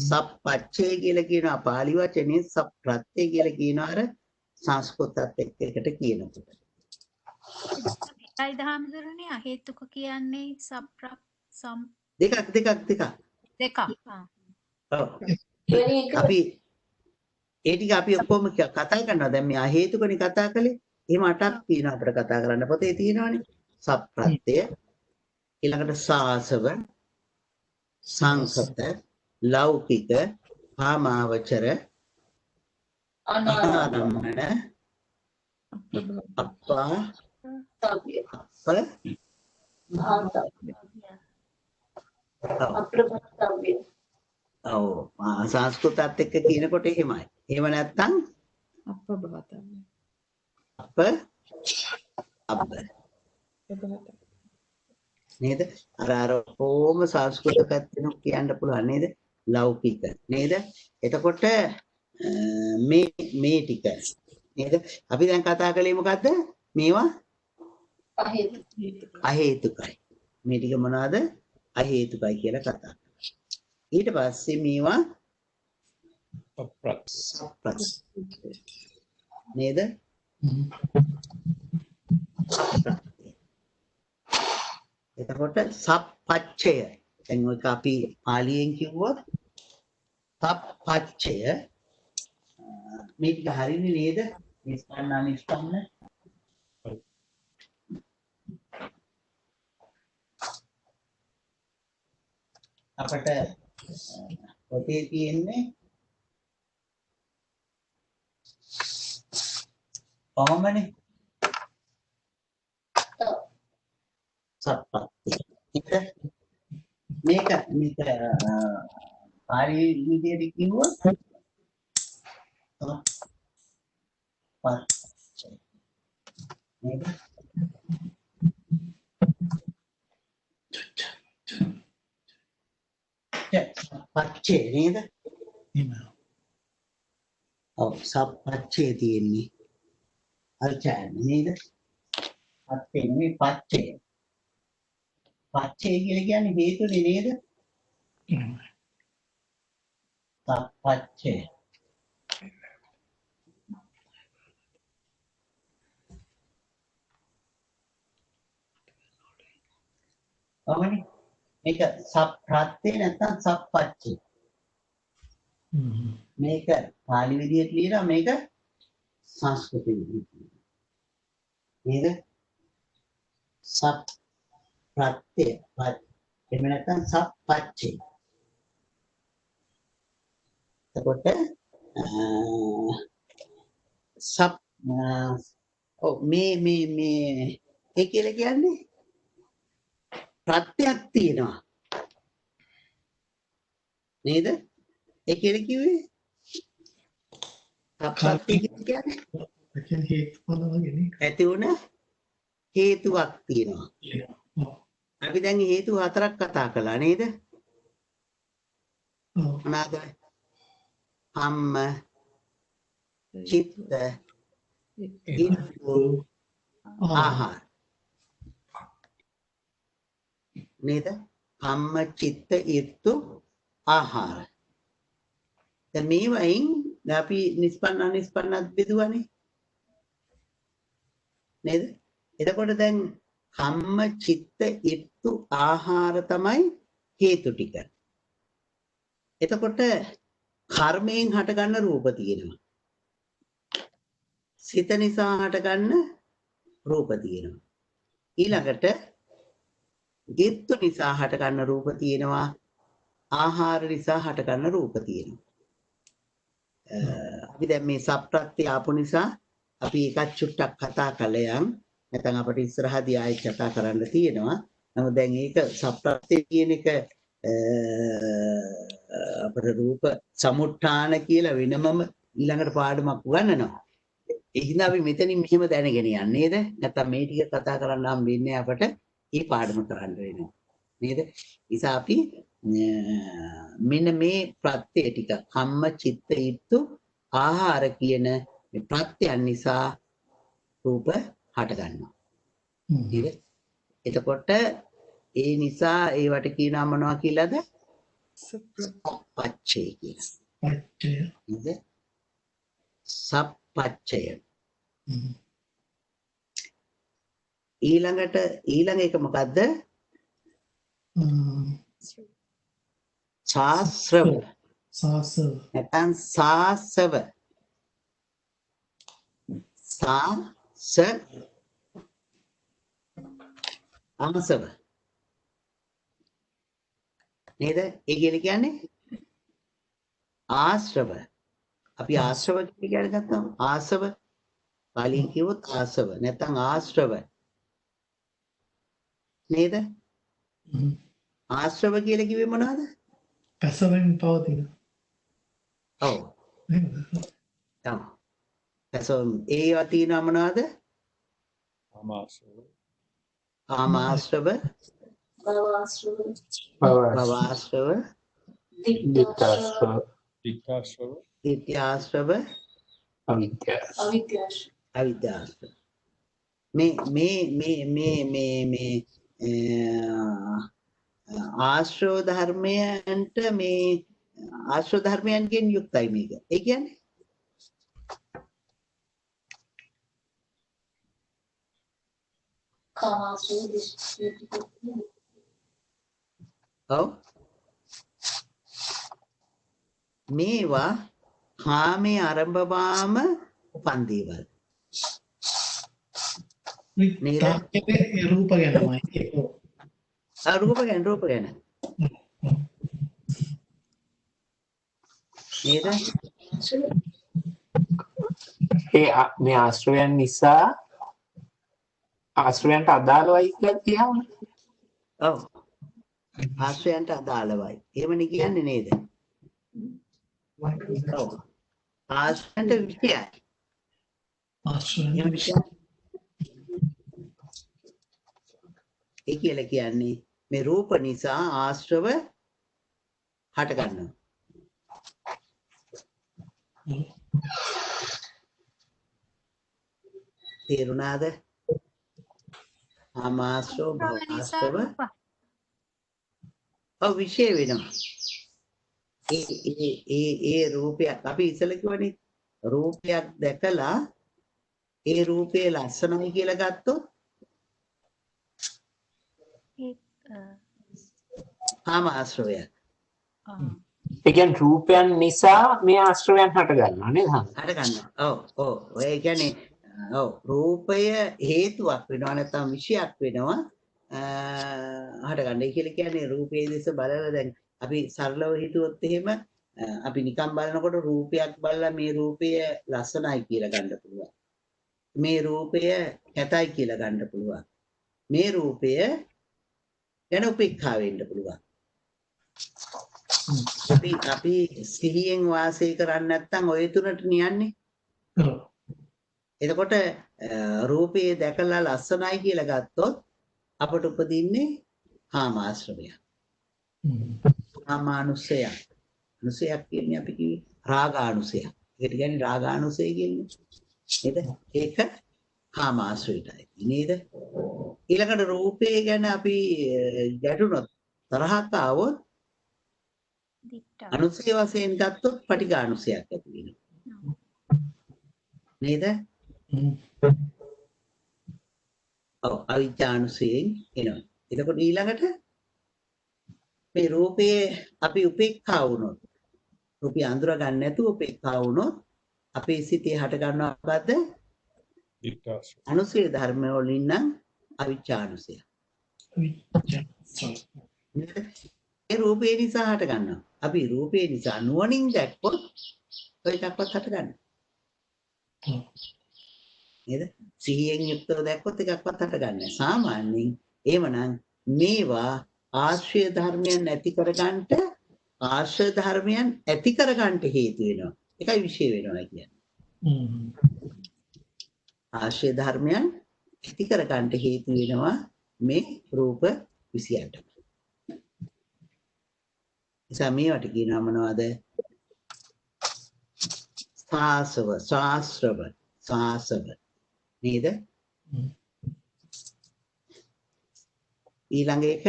සප්පච්චය කියලා කියනවා පාලි වචනේ, සප්‍රත්‍ය කියලා කියනවා අර සංස්කෘතත් එක්ක එකට කියනකොට. ඒකයි දහම්දුරනේ අහේතුක කියන්නේ දෙකක්. දෙකක්. ඔව්. අපි ඒ ටික අපි ඔක්කොම කතා කරනවා. දැන් මේ අහේතුකනේ කතා කළේ. එහෙම 8ක් තියෙනවා අපිට කතා කරන්න. පොතේ තියෙනවානේ. සප්‍රත්‍ය, ඊළඟට සාසව, සංසත, ලෞකික, කාමාවචර, අනාරම්මන, අප්පා, අප්‍රභාතව්‍ය. ඔව්. සංස්කෘතත් එක්ක කියනකොට එහෙමයි. එහෙම නැත්නම් අප්ප නේද? අර කොහොම සංස්කෘත පැත්තෙන් කියන්න පුළුවන් නේද? ලෞකික නේද? එතකොට මේ ටික නේද? අපි දැන් කතා කළේ මොකද්ද? මේවා අහේතුකයි. මේ ටික මොනවාද? අහේතුකයි කියලා කතා කරා. ඊට පස්සේ මේවා සප්‍රත් නේද? එතකොට සප්පච්චය දැන් ඔක අපි පාලියෙන් කිව්වොත් සප්පච්චය මේ ටික හරිනේ නේද? නිස්පන්න අනිස්පන්න අපට පොතේ තියෙන්නේ කොහොමනේ සප්පත්ති මේක පාලි විදියට කිව්වොත් සප්පච්චය නේද? සප්පච්චය නේද? ඔව් සප්පච්චය තියෙන්නේ අර්චයන් නේද? පච්චය නෙමෙයි පච්චය. පච්චය කියලා කියන්නේ හේතුනේ නේද? සප්පච්චය. ඔවනේ. මේක සප්‍රත්‍ය නැත්නම් සප්පච්චය. මේක පාලි විදියට ලියනවා මේක සංස්කෘත විදියට. නේද? සප්‍රත්‍ය එහෙම නැත්නම් සප්පච්චය. එතකොට සප් මේ ඒ කියලා කියන්නේ ප්‍රත්‍යක් තියෙනවා. නේද? ඒ කියලා කිව්වේ සප්‍රත්‍ය කියන්නේ හේතුඵල වගේ නේ. ඇති වුණ හේතුවක් තියෙනවා. අපි දැන් හේතු හතරක් කතා කළා නේද? මොනවාද? කම්ම, චිත්ත, ඉන්ද්‍රිය, ආහාර. නේද? කම්ම, චිත්ත, ඍතු, ආහාර. දැන් මේ වයින් අපි නිස්පන්න අනිස්පන්නත් බෙදුවානේ. නේද? එතකොට දැන් කම්ම, චිත්ත, ඍතු, ආහාර තමයි හේතු ටික. එතකොට කර්මයෙන් හටගන්න රූප තියෙනවා. සිත නිසා හටගන්න රූප තියෙනවා. ඊළඟට ඍතු නිසා හටගන්න රූප තියෙනවා. ආහාර නිසා හටගන්න රූප තියෙනවා. අපි දැන් මේ සප්‍රත්‍ය ආපු නිසා අපි එකක් චුට්ටක් කතා කළයන්. නැත්නම් අපිට ඉස්සරහදී ආයෙත් කතා කරන්න තියෙනවා. නමුත් දැන් ඒක සප්‍රත්‍ය කියන එක අපේ රූප සමුත්ථාන කියලා වෙනමම ඊළඟට පාඩමක් උගන්වනවා. ඒ හින්දා අපි මෙතනින් මෙහෙම දැනගෙන යන්නේ නේද? නැත්නම් මේ ටික කතා කරන්න හම් වෙන්නේ අපට මේ පාඩම කරන්න වෙනවා. නේද? නිසා අපි මෙන්න මේ ප්‍රත්‍ය ටික කම්ම, චිත්ත, ඍතු, ආහාර කියන මේ ප්‍රත්‍යයන් නිසා රූප හට ගන්නවා. නේද? එතකොට ඒ නිසා ඒවට කියනවා මොනවා කියලාද? සප්පච්චය කියලා. පච්චය. නේද? සප්පච්චය. ඊළඟ එක මොකද්ද? ශාස්ත්‍රව. සාසව. නැත්නම් සාසව. ආසව. නේද? ඒ කියන්නේ ආශ්‍රව. අපි ආශ්‍රව කියලා ගත්තාම ආසව පාලියෙන් කිව්වොත් ආසව නැත්නම් ආශ්‍රව. නේද? ආශ්‍රව කියලා කිව්වේ මොනවද? පැසවෙන් පවතින. ඔව්. ඒවා තියෙනවා මොනවද? කාමාශ්‍රව, භවආශ්‍රව, භවආශ්‍රව, දික්ඛාශ්‍රව, ditthyaශ්‍රව, අවිද්‍යාශ්‍රව. අවිද්‍යාශ්‍රව. මේ ආශ්‍රව ධර්මයන්ට මේ ආශ්‍රව ධර්මයන්ගෙන් යුක්තයි මේක. ඒ කියන්නේ කාමාශ්‍රව, දික්ඛාශ්‍රව. ඔව් මේවා කාමයේ ආරම්භවාම උපන් දේවල්. නේද? රූප ගැනමයි ඒක. රූප ගැන නේද? මේ ආශ්‍රයයන් නිසා ආශ්‍රයයන්ට අදාළවයි කියලා කියනවා. ඔව් ආශ්‍රයයන්ට අදාළවයි. එහෙමනේ කියන්නේ නේද? ඔව් ආශ්‍රයන්ට විෂයයි. ආශ්‍රය. ඒ කියලා කියන්නේ මේ රූප නිසා ආශ්‍රව හට ගන්නවා. තේරුණාද? ආමාශ්‍රව භවආශ්‍රව විශේෂ වෙනවා. ඒ රූපයක් අපි ඉස්සෙල්ල කිව්වනේ රූපයක් දැකලා ඒ රූපේ ලස්සනයි කියලා ගත්තොත් කාම ආශ්‍රවයක්. ඒ කියන්නේ රූපයන් නිසා මේ ආශ්‍රවයන් හට ගන්නවා නේද? හට ගන්නවා. ඔව් ඔව්. ඔය කියන්නේ ඔව් රූපය හේතුවක් වෙනවා නැත්නම් විෂයක් වෙනවා හට ගන්න. ඒ කියන්නේ රූපයේ දෙස බලලා දැන් අපි සරලව හිතුවොත් එහෙම අපි නිකන් බලනකොට රූපයක් බලලා මේ රූපය ලස්සනයි කියලා ගන්න පුළුවන්. මේ රූපය කැතයි කියලා ගන්න පුළුවන්. මේ රූපය ගැන උපේක්ෂා වෙන්න පුළුවන්. අපි සිහියෙන් වාසය කරන්නේ නැත්නම් ඔය තුනට නියන්නේ. එතකොට රූපේ දැකලා ලස්සනයි කියලා ගත්තොත් අපට උපදින්නේ කාමාශ්‍රවය. කාමානුසය. අනුසයක් කියන්නේ අපි කිව්වේ රාගානුසය. ඒකට කියන්නේ රාගානුසය කියන්නේ. නේද? ඒක කාමාශ්‍රයටයි. නේද? ඊළඟට රූපේ ගැන අපි ගැටුණොත් තරහක් ආවොත් අනුසය වශයෙන් ගත්තොත් පටිඝානුසයක් ඇති වෙනවා. නේද? ඔව් අවිජ්ජානුසයෙන් එනවා. එතකොට ඊළඟට මේ රූපේ අපි උපේක්ඛා වුණොත් රූපය අඳුර ගන්න නැතුව උපේක්ඛා වුණොත් අපේ සිතේ හට ගන්නවා මොකද්ද? අනුසය ධර්ම වලින් නම් අවිජ්ජානුසය. ඒ රූපේ නිසා හට ගන්නවා. අපි රූපේ නිසා නුවණින් දැක්කොත් ඔය එකක්වත් හට ගන්නවා. නේද? සිහියෙන් යුක්තව දැක්කොත් එකක්වත් හට ගන්නෑ. සාමාන්‍යයෙන් එහෙමනම් මේවා ආශ්‍රය ධර්මයන් ඇති කරගන්නට ආශ්‍රය ධර්මයන් ඇති කරගන්නට හේතු වෙනවා. ඒකයි විශේෂ වෙනවා කියන්නේ. ආශ්‍රය ධර්මයන් ඇති කරගන්නට හේතු වෙනවා මේ රූප 28. එසා මේවට කියනවා මොනවද? සාසව නේද? ඊළඟ එක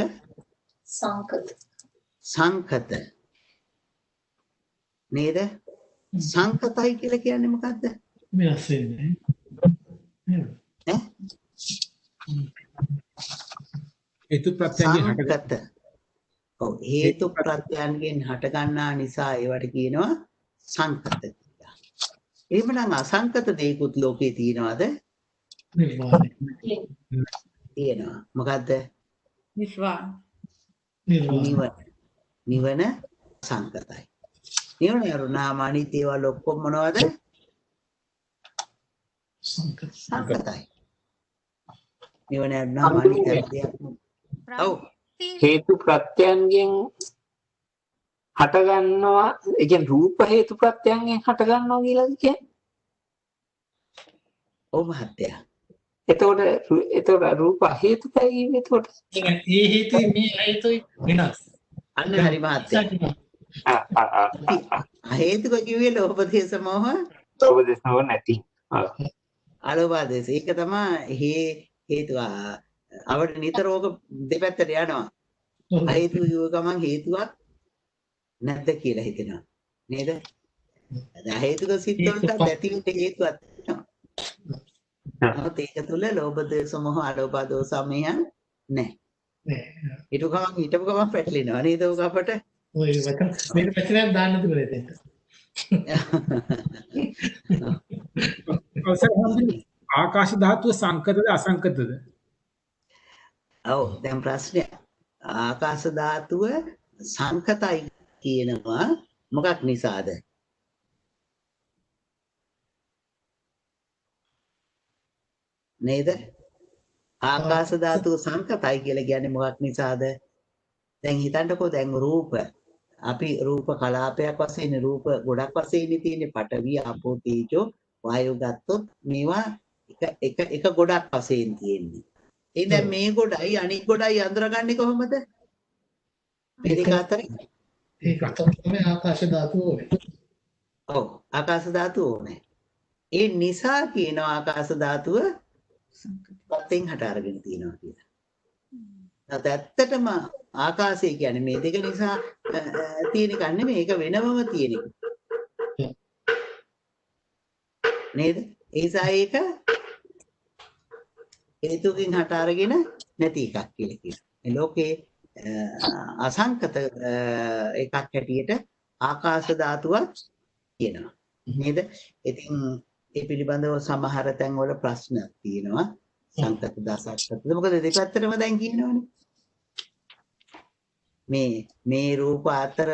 සංකත නේද? සංකතයි කියලා කියන්නේ මොකද්ද? වෙනස් වෙන්නේ ඈ? හේතු ප්‍රත්‍යයෙන් සංකත. ඔව් හේතු ප්‍රත්‍යයන්ගෙන් හට ගන්නා නිසා ඒවට කියනවා සංකත කියලා. එහෙමනම් අසංකත දේකුත් ලෝකේ තියෙනවද? නිර්වාණය. තියෙනවා. මොකද්ද? නිර්වාණ. නිවන සංකතයි. නිවන අරුණාම අනිත්‍ය ඒවා ඔක්කොම මොනවද? සංකතයි. නිවන අරුණාම අනිත්‍ය දෙයක්. ඔව් හේතු ප්‍රත්‍යයන්ගෙන් හට ගන්නවා. ඒ කියන්නේ රූප හේතු ප්‍රත්‍යයන්ගෙන් හට ගන්නවා කියලා කියන්නේ. ඔව් මහත්තයා. එතකොට රූප හේතුකයි කියන්නේ එතකොට. ඒ හේතුයි මේ හේතුයි වෙනස්. අන්න හරි මහත්තයා. හේතුක කිව්වේ ලෝභ දේශ මොහ ඔබ දෙසව නැති. අලෝභ දේශ. ඒක තමයි හේතුව. අපිට නිතර ඕක දෙපැත්තට යනවා. හේතු යුව ගමන් හේතුවක් නැද්ද කියලා හිතෙනවා. නේද? හේතුක සිත් වලට ඇති වෙන්න හේතුවක් තියෙනවා. ඒක තුල ලෝභ දේශ මොහ අලෝභ දෝස සමයන් නැහැ. හිටපු ගමන් පැටලෙනවා නේද ඔක අපට? ඔය වචන මේක පැත්තට දාන්න තිබුණේ ඒක. ආකාශ ධාතුව සංකතද අසංකතද? ඔව් දැන් ප්‍රශ්නය ආකාශ ධාතුව සංකතයි කියනවා මොකක් නිසාද? නේද? ආකාශ ධාතුව සංකතයි කියලා කියන්නේ මොකක් නිසාද? දැන් හිතන්නකෝ දැන් රූප අපි රූප කලාපයක් වශයෙන් රූප ගොඩක් වශයෙන් තියෙන්නේ පඨවි ආපෝ තේජෝ වායෝ ගත්තොත් මේවා එක ගොඩක් වශයෙන් තියෙන්නේ. එහෙනම් මේ ගොඩයි අනිත් ගොඩයි අඳුරගන්නේ කොහොමද? මේ දෙක අතර ඒක තමයි ආකාශ ධාතුව ඕනේ. ඔව් ආකාශ ධාතුව ඕනේ. ඒ නිසා කියනවා ආකාශ ධාතුව පතෙන් හට අරගෙන තියෙනවා කියලා. ඇත්තටම ආකාශය කියන්නේ මේ දෙක නිසා තියෙන එක නෙමෙයි ඒක වෙනවම තියෙන එක. නේද? ඒ නිසා ඒක හේතුකින් හට අරගෙන නැති එකක් කියලා කියනවා. මේ ලෝකේ අසංකත එකක් හැටියට ආකාශ ධාතුවක් තියෙනවා. නේද? ඉතින් ඒ පිළිබඳව සමහර තැන්වල ප්‍රශ්න තියෙනවා. සංකත දසක්කත. මොකද දෙපැත්තටම දැන් කියනවනේ. මේ රූප අතර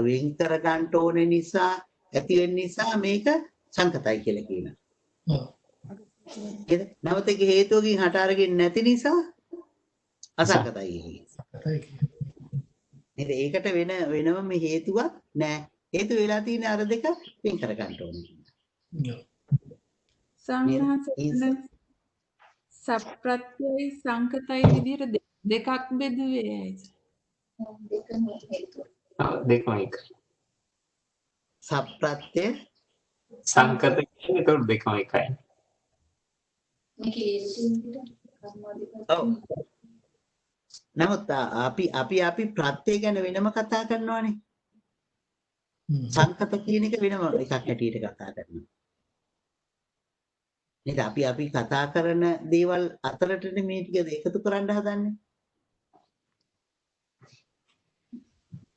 වෙන් කර ගන්න ඕන නිසා ඇති වෙන නිසා මේක සංකතයි කියලා කියනවා. නේද? නැවතක හේතුවකින් හට අරගෙන නැති නිසා අසංකතයි කියනවා. නේද? ඒකට වෙනම හේතුවක් නැහැ. හේතු වෙලා තියෙන අර දෙක වෙන් කර ගන්න ඕනේ. සංහසන සප්‍රත්‍යයි සංකතයි විදිහට දෙකක් බෙදුවේ ඇයි? දෙකම හේතු. දෙකම එක. සප්‍රත්‍ය සංකත කියන්නේ ඒක දෙකම එකයි. මේකේ විදිහට කර්මාධිපති. ඔව්. නමුත් අපි ප්‍රත්‍ය ගැන වෙනම කතා කරනවානේ. සංකත කියන එක වෙනම එකක් හැටියට කතා කරනවා. නේද? අපි කතා කරන දේවල් අතරට මේ ටික එකතු කරන්න හදන්නේ.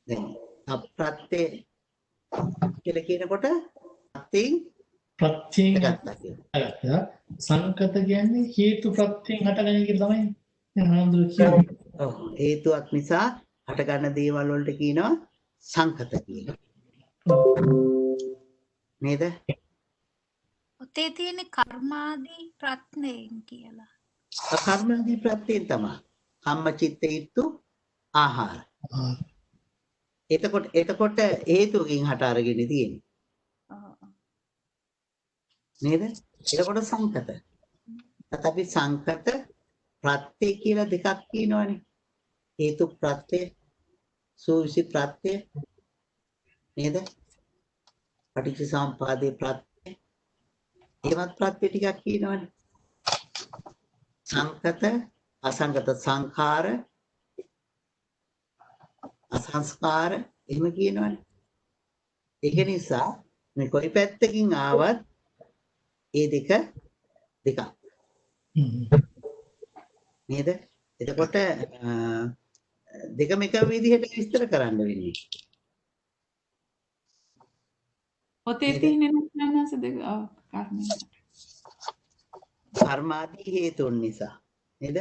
දැන් අප්‍රත්‍ය කියලා කියනකොට ප්‍රත්‍යයෙන් ගත්තා. සංකත කියන්නේ හේතු ප්‍රත්‍යයෙන් හටගන්න එක තමයි ආනන්දෝ කියන්නේ. ඔව් හේතුවක් නිසා හටගන්න දේවල් වලට කියනවා සංකත කියලා. නේද? ඔතේ තියෙන කර්මාදී ප්‍රත්‍යයෙන් කියලා. කර්මාදී ප්‍රත්‍යයෙන් තමයි. කම්මචිත්ත ඊත්තු ආහාර. එතකොට හේතුවකින් හට අරගෙන තියෙන්නේ. නේද? එතකොට සංකත. අපි සංකත ප්‍රත්‍ය කියලා දෙකක් කියනවනේ. හේතු ප්‍රත්‍ය, සූවිසි ප්‍රත්‍ය. නේද? පටිච්ච සමුප්පාදේ ප්‍රත්‍ය. ඒවත් ප්‍රත්‍ය ටිකක් කියනවනේ. සංකත, අසංකත සංඛාර, අසංස්කාර එහෙම කියනවනේ. ඒක නිසා මේ කොයි පැත්තකින් ආවත් ඒ දෙකක්. නේද? එතකොට දෙකම එක විදිහට විස්තර කරන්න වෙන්නේ. ඔතේ තියෙන නැනස දෙක කර්මාදී හේතුන් නිසා. නේද?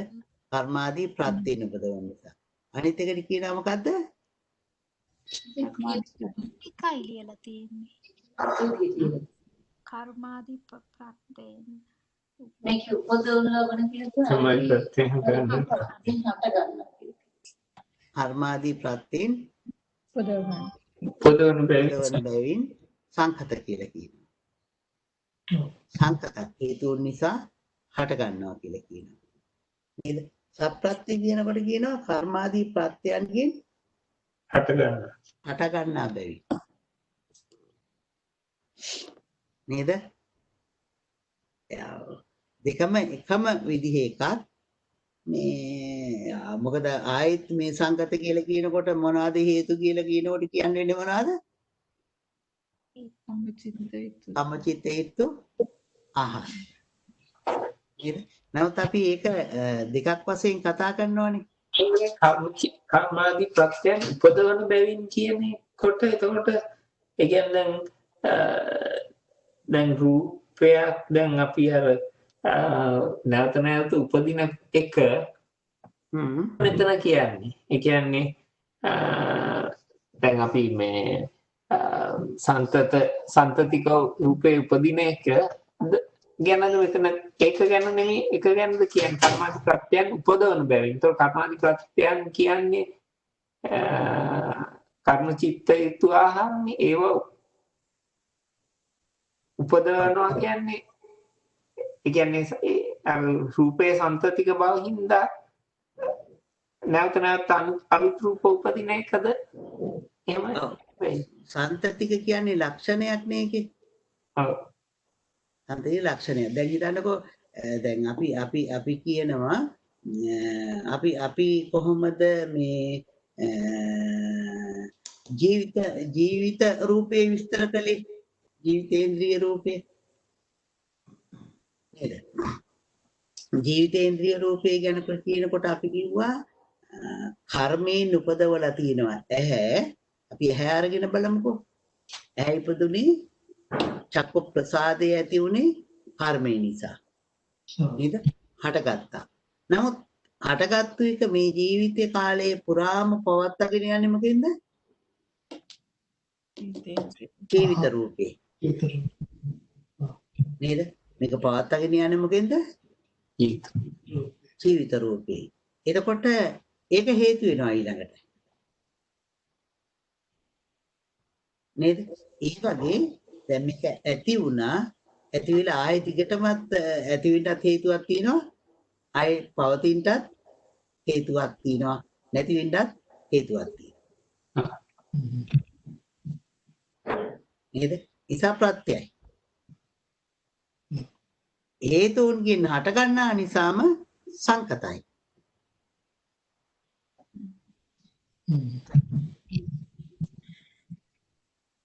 කර්මාදී ප්‍රත්‍යයෙන් උපදවන නිසා. අනිත් එකට කියනවා මොකද්ද? එකයි ලියලා තියෙන්නේ. කර්මාදී ප්‍රත්‍යයෙන්. මේක උපදවන ලබන කියලා තමයි ප්‍රත්‍යයෙන් කරන්නේ. හට ගන්න. කර්මාදී ප්‍රත්‍යයෙන් උපදවන බැවින් සංකත කියලා කියනවා. සංකත හේතුන් නිසා හට ගන්නවා කියලා කියනවා. නේද? සප්‍රත්‍ය කියනකොට කියනවා කර්මාදී ප්‍රත්‍යයන්ගෙන් හට ගන්න. හට ගන්නා බැවින්. නේද? දෙකම එකම විදිහේ එකක්. මේ මොකද ආයෙත් මේ සංකත කියලා කියනකොට මොනවද හේතු කියලා කියනකොට කියන්නේ මොනවද? කම්මචිත්ත හේතු ආහාර. නේද? නමුත් අපි ඒක දෙකක් වශයෙන් කතා කරනවානේ. කර්මාදී ප්‍රත්‍යයන් උපදවන බැවින් කියනකොට එතකොට ඒ කියන්නේ දැන් රූපයක් දැන් අපි අර නැවත උපදින එක මෙතන කියන්නේ. ඒ කියන්නේ දැන් අපි මේ සන්තතික රූපේ උපදින එක ගැනද මෙතන ඒක ගැන නෙමෙයි එක ගැනද කියන්නේ කර්මාදී ප්‍රත්‍යයන් උපදවන බැවින්. ඒතකොට කර්මාදී ප්‍රත්‍යයන් කියන්නේ කර්ම චිත්ත යුතු ආහාරනේ ඒව උපදවනවා කියන්නේ ඒ කියන්නේ රූපේ සන්තතික බවින්ද නැවත අලුත් රූප උපදින එකද එහෙමයි. සන්තතික කියන්නේ ලක්ෂණයක් නේ ඒකේ. ඔව්. සන්තතික ලක්ෂණයක්. දැන් හිතන්නකෝ දැන් අපි කියනවා අපි කොහොමද මේ ජීවිත රූපේ විස්තර කළේ? ජීවිතේන්ද්‍රිය රූපේ නේද? ජීවිතේන්ද්‍රිය රූපේ ගැන කියනකොට අපි කිව්වා කර්මයෙන් උපදවලා තියෙනවා ඇහැ. අපි ඇහැ අරගෙන බලමුකෝ. ඇහැ ඉපදුනේ චක්ක ප්‍රසාදය ඇති උනේ කර්මය නිසා. නේද? හටගත්තා. නමුත් හටගත්තු එක මේ ජීවිතේ කාලයේ පුරාම පවත්වාගෙන යන්නේ මොකෙන්ද? ජීවිත රූපේ. නේද? මේක පවත්වාගෙන යන්නේ මොකෙන්ද? ජීවිත රූපේ. එතකොට ඒක හේතු වෙනවා ඊළඟට. නේද? ඒ වගේ දැන් මේක ඇති වුණා, ඇති වෙලා ආයෙ දිගටමත් ඇති වෙන්නත් හේතුවක් තියෙනවා. ආයෙ පවතින්නත් හේතුවක් තියෙනවා. නැති වෙන්නත් හේතුවක් තියෙනවා. නේද? ඉසා ප්‍රත්‍යයයි. හේතුන්ගෙන් හට ගන්නා නිසාම සංකතයි.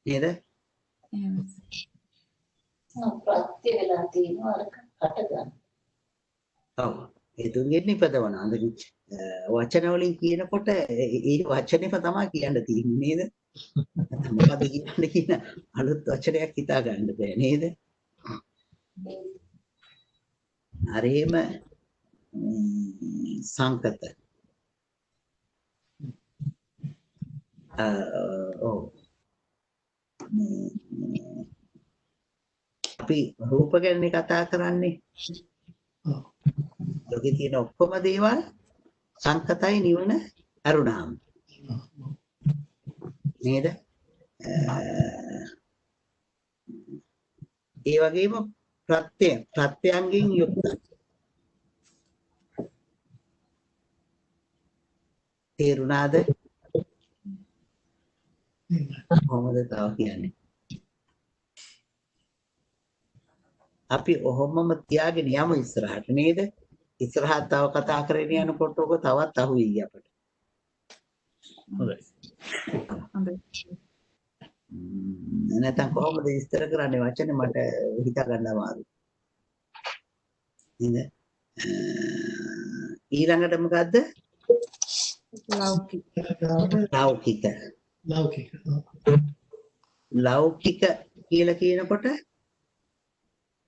නේද? ප්‍රත්‍ය වෙලා තියෙනවා අර හට ගන්න. ඔව්. හේතුන්ගෙන් නිපදවන. අඳින් වචන වලින් කියනකොට ඒ වචනේම තමයි කියන්න තියෙන්නේ නේද? මොකද කියන්නේ කියන අලුත් වචනයක් හිතා ගන්න බෑ නේද? හරිම සංකත. ඔව්. අපි රූප ගැන කතා කරන්නේ. ලෝකේ තියෙන ඔක්කොම දේවල් සංකතයි නිවන අරුණාම. නේද? ඒ වගේම ප්‍රත්‍යයන්ගෙන් යුක්තයි. තේරුණාද? කොහොමද තව කියන්නේ? අපි ඔහොමම තියාගෙන යමු ඉස්සරහට නේද? ඉස්සරහට තව කතා කරගෙන යනකොට ඔක තවත් අහුවෙයි අපිට. හොඳයි. නැත්නම් කොහොමද විස්තර කරන්නේ වචනේ මට හිතා ගන්න අමාරුයි. නේද? ඊළඟට මොකද්ද? ලෞකික. ලෞකික. ලෞකික. ලෞකික කියලා කියනකොට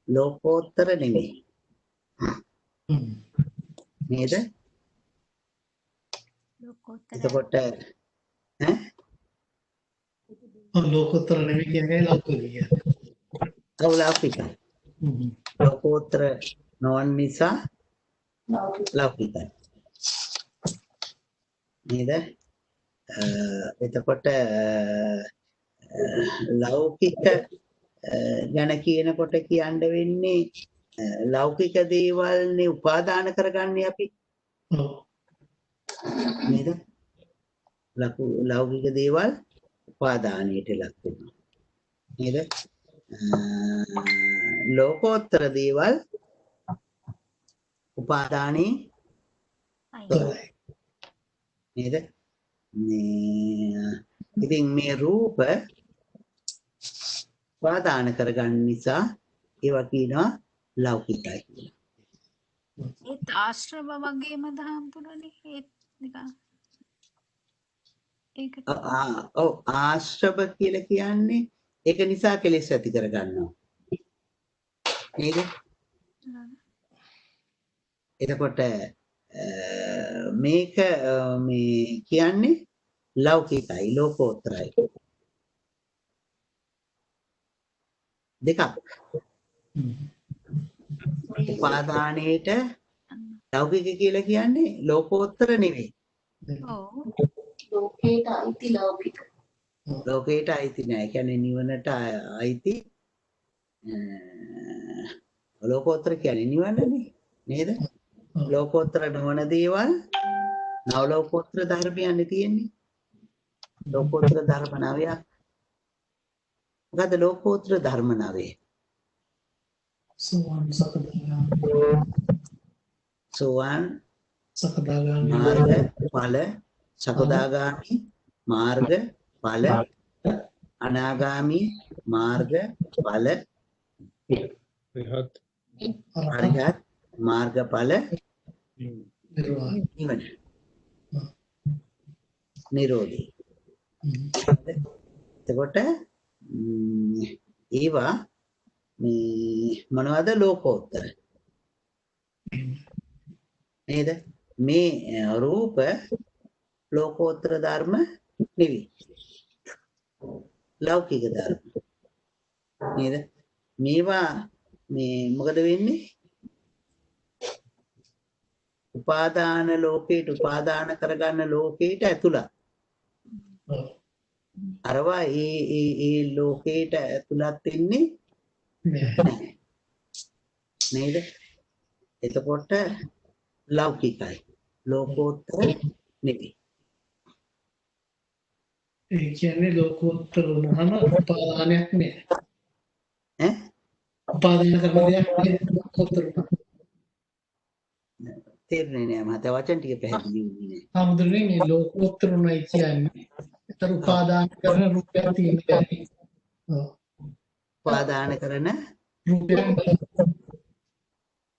ලෝකෝත්තර නෙමෙයි. නේද? එතකොට ලෝකෝත්තර නෙවෙයි කියන්නේ ලෞකික කියන්නේ. ඔව් ලෞකිකයි. ලෝකෝත්තර නොවන නිසා ලෞකිකයි. නේද? එතකොට ලෞකික ගැන කියනකොට කියන්න වෙන්නේ ලෞකික දේවල්නේ උපාදාන කරගන්නේ අපි. ඔව්. නේද? ලෞකික දේවල් උපාදානයට ලක් වෙනවා. නේද? ලෝකෝත්තර දේවල් උපාදානේ නේද? ඉතින් මේ රූප උපාදාන කරගන්න නිසා ඒවා කියනවා ලෞකිකයි කියලා. ඒත් ආශ්‍රව වගේම දහම්තුරනේ ඒත් නිකන් ඒකට ඔව් ආශ්‍රව කියලා කියන්නේ ඒක නිසා කෙලෙස් ඇති කරගන්නවා. නේද? එතකොට මේක මේ කියන්නේ ලෞකිකයි ලෝකෝත්තරයි. දෙකක්. උපාදානයේට ලෞකික කියලා කියන්නේ ලෝකෝත්තර නෙවෙයි. ඔව් ලෝකේට අයිති ලෞකික. ලෝකයට අයිති නෑ. ඒ කියන්නේ නිවනට අයිති ලෝකෝත්තර කියන්නේ නිවනනේ නේද? ලෝකෝත්තර නොවන දේවල් නව ලෝකෝත්තර ධර්මයන්නේ තියෙන්නේ. ලෝකෝත්තර ධර්ම නවයක්. මොකද ලෝකෝත්තර ධර්ම නවය? සෝවාන් සකදාගාමී මාර්ග ඵල සකදාගාමි මාර්ග ඵල අනාගාමි මාර්ග ඵල අරිහත් මාර්ග ඵල නිවන. නිරෝධී. එතකොට ඒවා මේ මොනවද ලෝකෝත්තර නේද? මේ රූප ලෝකෝත්තර ධර්ම නෙවෙයි. ලෞකික ධර්ම නේද? මේවා මේ මොකද වෙන්නේ? උපාදාන ලෝකයට උපාදාන කරගන්න ලෝකයට ඇතුළත්. අරවා ඒ ලෝකයට ඇතුළත් වෙන්නේ නැහැ. නේද? එතකොට ලෞකිකයි. ලෝකෝත්තර නෙවෙයි. ඒ කියන්නේ ලෝකෝත්තර වුණාම උපාදානයක් නෑ. ඈ? උපාදාන කරන දෙයක් නෑ ලෝකෝත්තර වුණා. තේරුණේ නෑ මහත්තයා වචන ටික පැහැදිලි වුණේ නෑ. ආමුදුනේ මේ ලෝකෝත්තර උනායි කියන්නේ ඒතර උපාදාන කරන රූපයක් තියෙනවා. ඔව්. උපාදාන කරන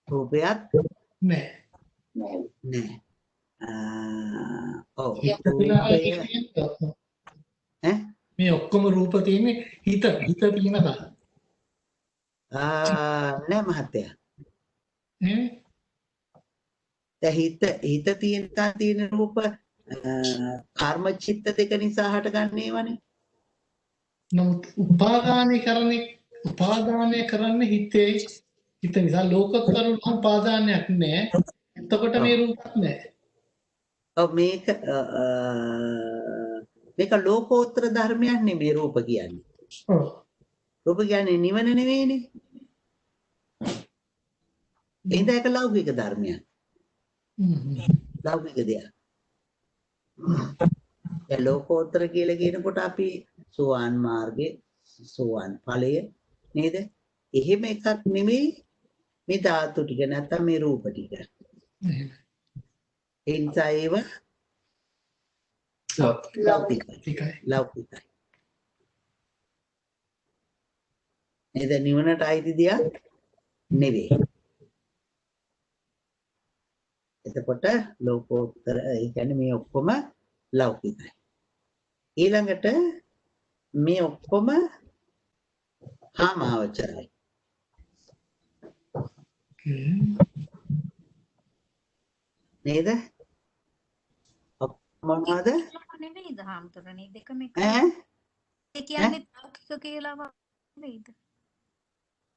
රූපයක් නෑ. නෑ. ඔව්. මේ ඔක්කොම රූප තියෙන්නේ හිත තියෙනකල්. නෑ මහත්තයා. දැන් හිත තියෙන රූප කර්ම චිත්ත දෙක නිසා හටගන්න ඒවානේ. නමුත් උපාදානය කරන්නේ හිත නිසා ලෝකෝත්තර උපාදානයක් නෑ. එතකොට මේ රූපක් නෑ. ඔව් මේක ලෝකෝත්තර ධර්මයක් නෙමෙයි රූප කියන්නේ. ඔව්. රූප කියන්නේ නිවන නෙවෙයිනේ. එහෙනම් ඒක ලෞකික ධර්මයක්. ලෞකික දෙයක්. දැන් ලෝකෝත්තර කියලා කියනකොට අපි සෝවාන් මාර්ගයේ සෝවාන් ඵලය නේද? එහෙම එකක් නෙමෙයි මේ ධාතු ටික නැත්තම් මේ රූප ටික. ඒ නිසා ඒව ලෞකිකයි. නේද? නිවනට අයිති දෙයක් නෙවෙයි. එතකොට ලෝකෝත්තර ඒ කියන්නේ මේ ඔක්කොම ලෞකිකයි. ඊළඟට මේ ඔක්කොම කාමාවචරයි. නේද? මොනවාද? නෙවෙයිද හාමුදුරනේ දෙකම එක. ඈ? ඒ කියන්නේ ලෞකික කියලා නෙවෙයිද?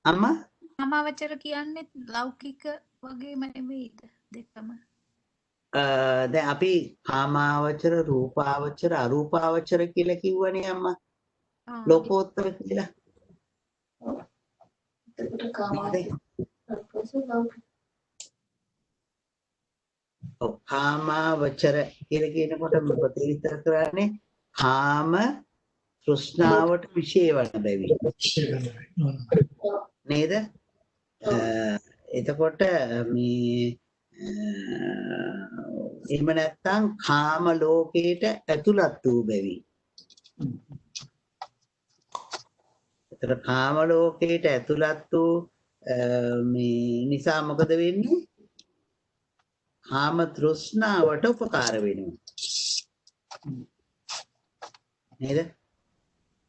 අම්මා? කාමාවචර කියන්නේ ලෞකික වගේම නෙවෙයිද දෙකම? දැන් අපි කාමාවචර, රූපාවචර, අරූපාවචර කියලා කිව්වනේ අම්මා. ලෝකෝත්තර කියලා. එතකොට කාමාවචර කියලා කියනකොට මොකද විස්තර කරන්නේ? කාම තෘෂ්ණාවට විශේෂ වන බැවි. නේද? එතකොට මේ එහෙම නැත්නම් කාම ලෝකයට ඇතුළත් වූ බැවි. ඒතර කාම ලෝකයට ඇතුළත් වූ මේ නිසා මොකද වෙන්නේ? කාම තෘෂ්ණාවට උපකාර වෙනවා. නේද?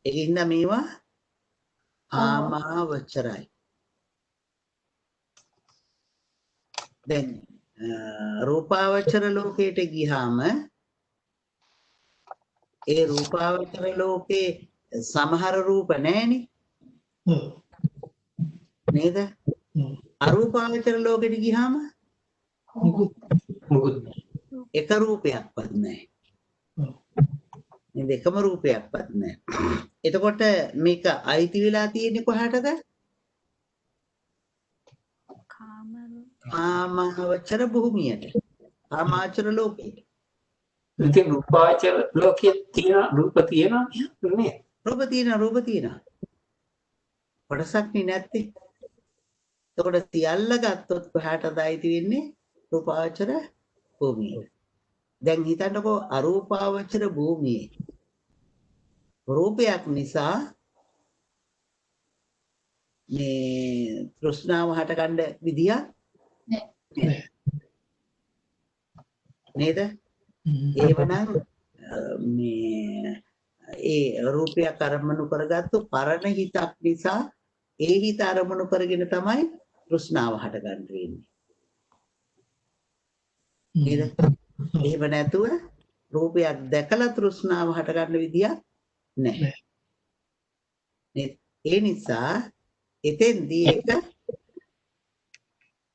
ඒකින්ද මේවා කාමාවචරයි. දැන් රූපාවචර ලෝකයට ගියාම ඒ රූපාවචර ලෝකේ සමහර රූප නැහෙනේ. නේද? අරූපාවචර ලෝකෙට ගියාම මොකුත් එක රූපයක්වත් නැහැ. මේ දෙකම රූපයක්වත් නැහැ. එතකොට මේක අයිති වෙලා තියෙන්නේ කොහාටද? කාමාවචර භූමියට. කාමාවචර ලෝකෙට. ඉතින් රූපාවචර ලෝකයේ තියෙන රූප තියෙනවා නේ? රූප තියෙනවා. කොටසක් නේ නැත්තේ. එතකොට සියල්ල ගත්තොත් කොහාටද අයිති වෙන්නේ? රූපාවචර භූමියට. දැන් හිතන්නකෝ අරූපාවචර භූමියේ රූපයක් නිසා මේ තෘෂ්ණාව හටගන්න විදියක් නේද? ඒවනම් මේ ඒ රූපයක් අරමුණු කරගත්තු පරණ හිතක් නිසා ඒ හිත අරමුණු කරගෙන තමයි තෘෂ්ණාව හටගන්න වෙන්නේ. නේද? එහෙම නැතුව රූපයක් දැකලා තෘෂ්ණාව හටගන්න විදියක් නැහැ. නේද? ඒ නිසා එතෙන්දී ඒක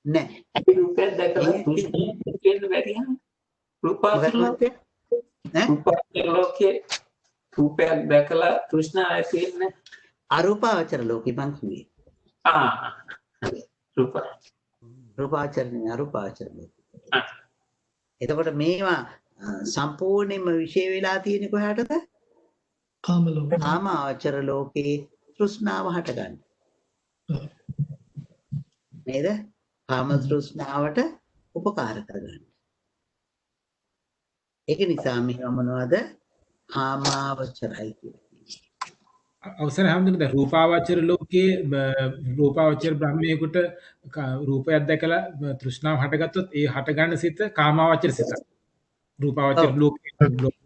නැහැ. රූපයක් දැකලා තෘෂ්ණාව කියන බැරි නම් රූපාවචර ලෝකයේ රූපයක් දැකලා තෘෂ්ණාව ඇති වෙන්නේ අරූපාවචර ලෝකෙ මං කිව්වේ. රූපාවචර නෙවෙයි අරූපාවචර ලෝකෙ. එතකොට මේවා සම්පූර්ණයෙන්ම විශේෂ වෙලා තියෙන්නේ කොහාටද? කාම ලෝකේ. කාමාවචර ලෝකේ තෘෂ්ණාව හටගන්න. නේද? කාම තෘෂ්ණාවට උපකාර කරගන්න. ඒක නිසා මේවා මොනවද? කාමාවචරයි කියන්නේ. අවසර හැමදෙන්න දැන් රූපාවචර ලෝකයේ රූපාවචර බ්‍රහ්මයෙකුට රූපයක් දැකලා තෘෂ්ණාව හටගත්තොත් ඒ හටගන්න සිත කාමාවචර සිතක්. රූපාවචර ලෝකයේ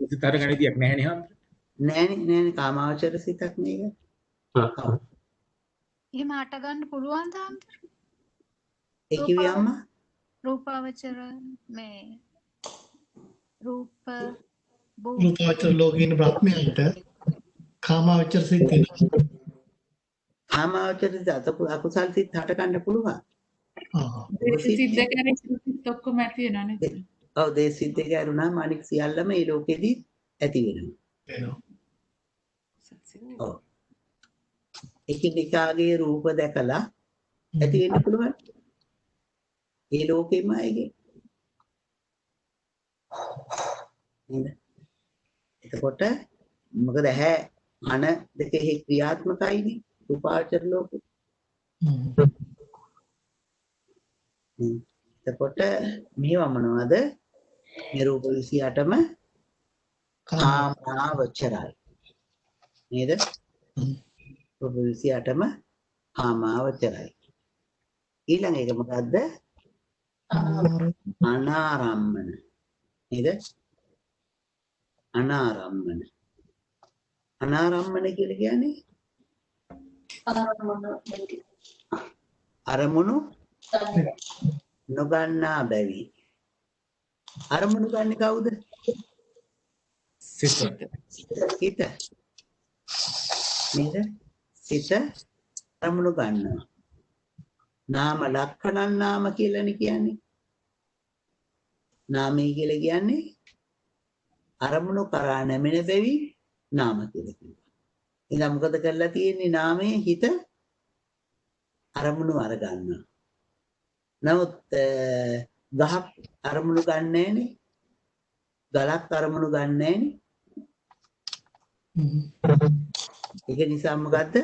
සිත හටගන්න විදියක් නැහැ නේ හැමදෙන්න. නෑනේ කාමාවචර සිතක් මේක. එහෙම හට ගන්න පුළුවන් තාමද? ඒ කිව්වේ අම්මා? රූපාවචර මේ රූප රූපාවචර ලෝකේ ඉන්න බ්‍රහ්මයන්ට කාමාවචර සිත් තියෙනවා. කාමාවචර සිත අකුසල් සිත් හට ගන්න පුළුවන්. සිත් දෙක සිත් ඔක්කොම ඇති වෙනවා නේද? ඔව් දේ සිත් දෙක ඇරුණාම අනික් සියල්ලම මේ ලෝකෙදී ඇති වෙනවා. ඔව්. එකිනෙකාගේ රූප දැකලා ඇති වෙන්න පුළුවන්. ඒ ලෝකෙම අයගේ. නේද? එතකොට මොකද ඇහැ මන දෙකේ ක්‍රියාත්මකයිනේ රූපාවචර ලෝකෙ. එතකොට මේවා මොනවද? මේ රූප 28ම කාමාවචරයි. නේද? රූප 28ම කාමාවචරයි. ඊළඟ එක මොකද්ද? අනාරම්මන. නේද? අනාරම්මන. අනාරම්මන කියලා කියන්නේ අරමුණු නොගන්නා බැවි. අරමුණු ගන්න කවුද? සිත. සිත. නේද? සිත අරමුණු ගන්නවා. නාම ලක්ෂණ නාම කියලානේ කියන්නේ. නාමය කියලා කියන්නේ අරමුණු කරා නැමෙන බැවි නාම කියලා කියනවා. එහෙනම් මොකද කරලා තියෙන්නේ? නාමයේ හිත අරමුණු අර ගන්නවා. නමුත් ගහක් අරමුණු ගන්න නැහැනේ. ගලක් අරමුණු ගන්න නැහැනේ. ඒක නිසා මොකද්ද?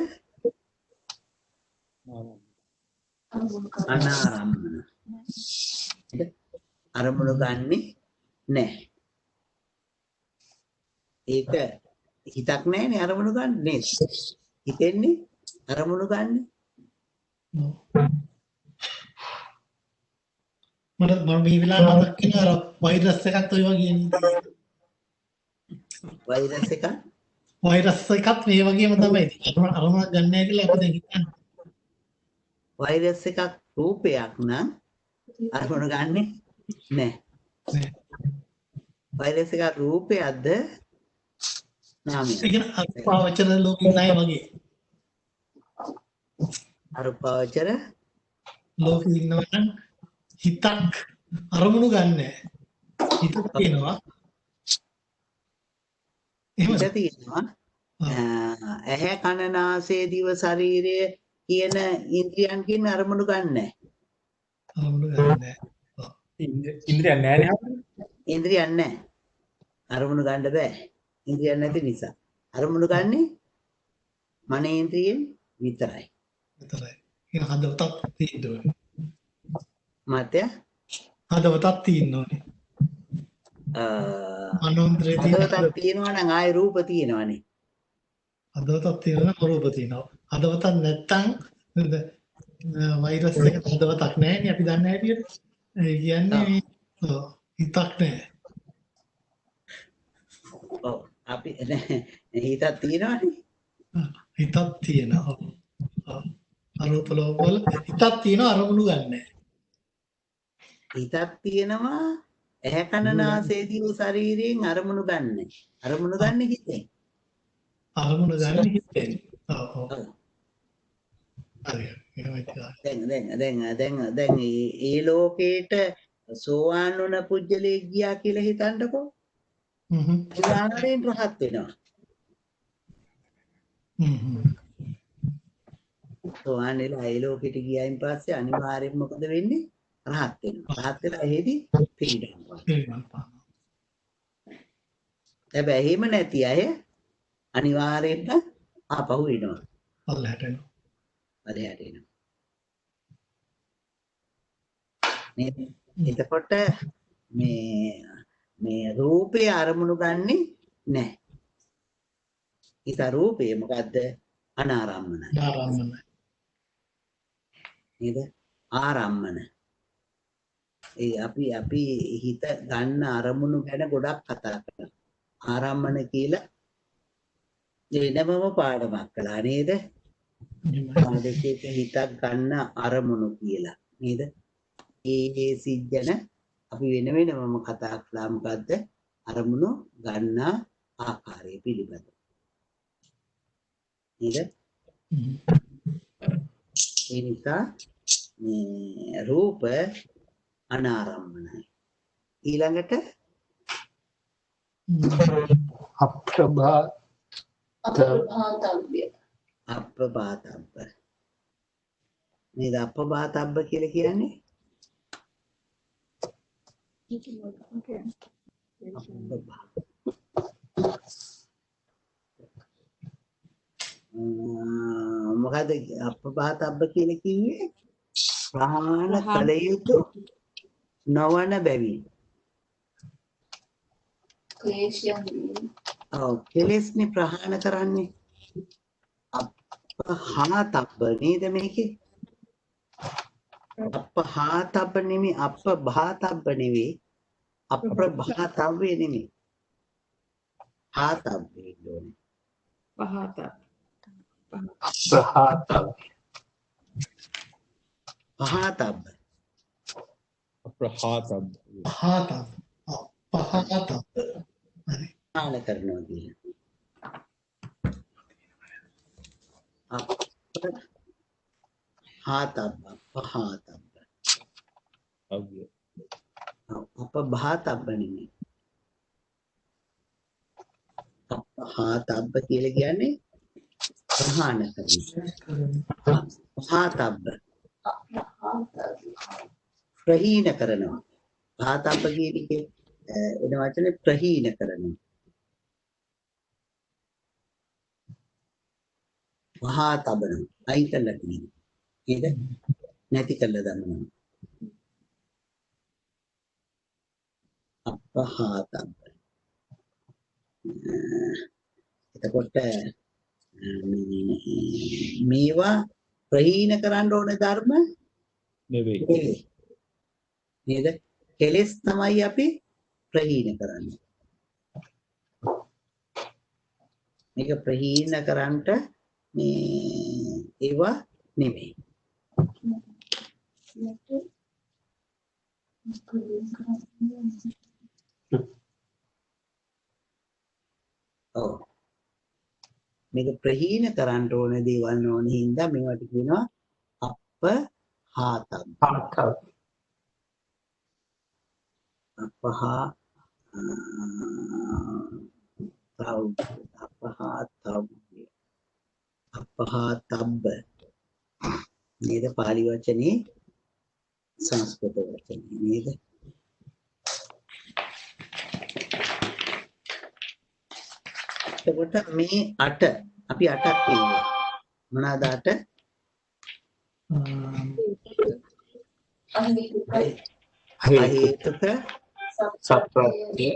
අනාරම්මන. අරමුණු ගන්නෙ නැහැ. ඒක හිතක් නැහැනේ අරමුණු ගන්න නේද? හිතෙන්නේ අරමුණු ගන්න. මම මේ වෙලාවට මතක් වෙන අර වෛරස් එකක් ඔය වගේ නේද? වෛරස් එකක් වෛරස් එකත් මේ වගේම තමයි. අරමුණක් ගන්න නැහැ කියලා අපි දැන් හිතන්නේ. වෛරස් එකක් රූපයක් නම් අරමුණු ගන්නෙ නැහැ. වෛරස් එකක් රූපයක්ද නාමයක්? ඒ කියන්නේ අරූපාවචර ලෝකේ නෑ වගේ. අරූපාවචර ලෝකෙ ඉන්නවා නම් හිතක් අරමුණු ගන්නෑ. හිත තියෙනවා. හිත තියෙනවා. ඇහැ කන නාසය දිව ශරීරය කියන ඉන්ද්‍රියන්කින් අරමුණු ගන්නෑ. අරමුණු ගන්නෑ. ඉන්ද්‍රියක් නැහැ නේ. ඉන්ද්‍රියන් නැහැ. අරමුණු ගන්න බෑ. ඉන්ද්‍රියන් නැති නිසා. අරමුණු ගන්නේ මනේන්ද්‍රියෙන් විතරයි. විතරයි. ඒක හදවතක් තියෙන්න ඕනේ. මතය හදවතක් තියෙන්න ඕනේ. මනෝන්ද්‍රේ හදවතක් තියෙනවා නම් ආයේ රූප තියෙනවනේ. හදවතක් තියෙනවා රූප තියෙනවා. හදවතක් නැත්තම් වෛරස් එක හදවතක් නැහැ නේ අපි දන්නේ හැටියට. ඒ කියන්නේ හිතක් නැහැ. ඔව් අපි හිතක් තියෙනවනේ. හිතක් තියෙනවා. අරූප ලෝක වල හිතක් තියෙනවා අරමුණු ගන්න. හිතක් තියෙනවා ඇහැ කන නාසය දිව ශරීරයෙන් අරමුණු ගන්න. අරමුණු ගන්න හිතෙන්. අරමුණු ගන්න හිතෙන්. ඔව්. ඔව්. හරි. දැන් ඒ ලෝකේට සෝවාන් වුණ පුජ්‍යලේ ගියා කියලා හිතන්නකෝ. උදාහරණයෙන් රහත් වෙනවා. සෝවාන් වෙලා ඒ ලෝකෙට ගියායින් පස්සේ අනිවාර්යයෙන් මොකද වෙන්නේ? රහත් වෙනවා. රහත් වෙලා එහෙදි පිළිගන්නවා. හැබැයි එහෙම නැති අය අනිවාර්යයෙන්ම ආපහු එනවා. පල්ලහැට එනවා. පල්ලහැට එනවා. එතකොට මේ රූපේ අරමුණු ගන්නෙ නැහැ. ඊට රූපේ මොකද්ද? අනාරම්මනයි. ආරම්මනයි. නේද? ආරම්මන. අපි හිත ගන්න අරමුණු ගැන ගොඩක් කතා කරනවා. ආරම්මන කියලා වෙනමම පාඩමක් කළා නේද? පාඩකයක හිතක් ගන්න අරමුණු කියලා නේද? ඒ සිද්ධන අපි වෙනම කතා කළා. මොකද්ද? අරමුණු ගන්න ආකාරය පිළිබඳව. නේද? ඒ නිසා මේ රූප අනාරම්මනයි. ඊළඟට අප්‍රභාතබ්බ. නේද? අප්‍රභාතබ්බ කියලා කියන්නේ මොකද අප්‍රභාතබ්බ කියලා කිව්වේ? ප්‍රහාණ කළ යුතු නොවන බැවින්. ඔව් කෙලෙස්නේ ප්‍රහාණ කරන්නේ. අපහාතබ්බ නේද මේකේ? අපහාතබ්බ නෙමෙයි, අපභාතබ්බ නෙවෙයි, අප්‍රභාතබ්බේ නෙමෙයි. හාතබ්බේ නෝනේ. පහතබ්බ. පහතබ්බ. ආන කරනවා කියන. හාතබ්බ පහතබ්බ. අපභාතබ්බ නෙමෙයි. අපහාතබ්බ කියලා කියන්නේ ප්‍රහාණ කරනවා. පහතබ්බ ප්‍රහීන කරනවා. පහතබ්බ කියන්නේ එන වචනේ ප්‍රහීන කරනවා. පහතබ්බන අයින් කළා කියන්නේ. නේද? නැති කළා දමනවා. අපහාතබ්බ. එතකොට මේවා ප්‍රහීන කරන්න ඕන ධර්ම නෙවෙයි. නේද? කෙලෙස් තමයි අපි ප්‍රහීන කරන්නේ. මේක ප්‍රහීන කරන්නට මේ ඒවා නෙවෙයි. ඔව්. මේක ප්‍රහීන කරන්න ඕන දේවල් ඕන හින්දා මේවට කියනවා අපහාතබ්බ. අපහාතබ්බ නේද? පාලි වචනේ සංස්කෘත වචනේ නේද? එතකොට මේ 8 අපි 8ක් කියනවා. මොනවාද 8? අහේතුක සප්‍රත්‍ය,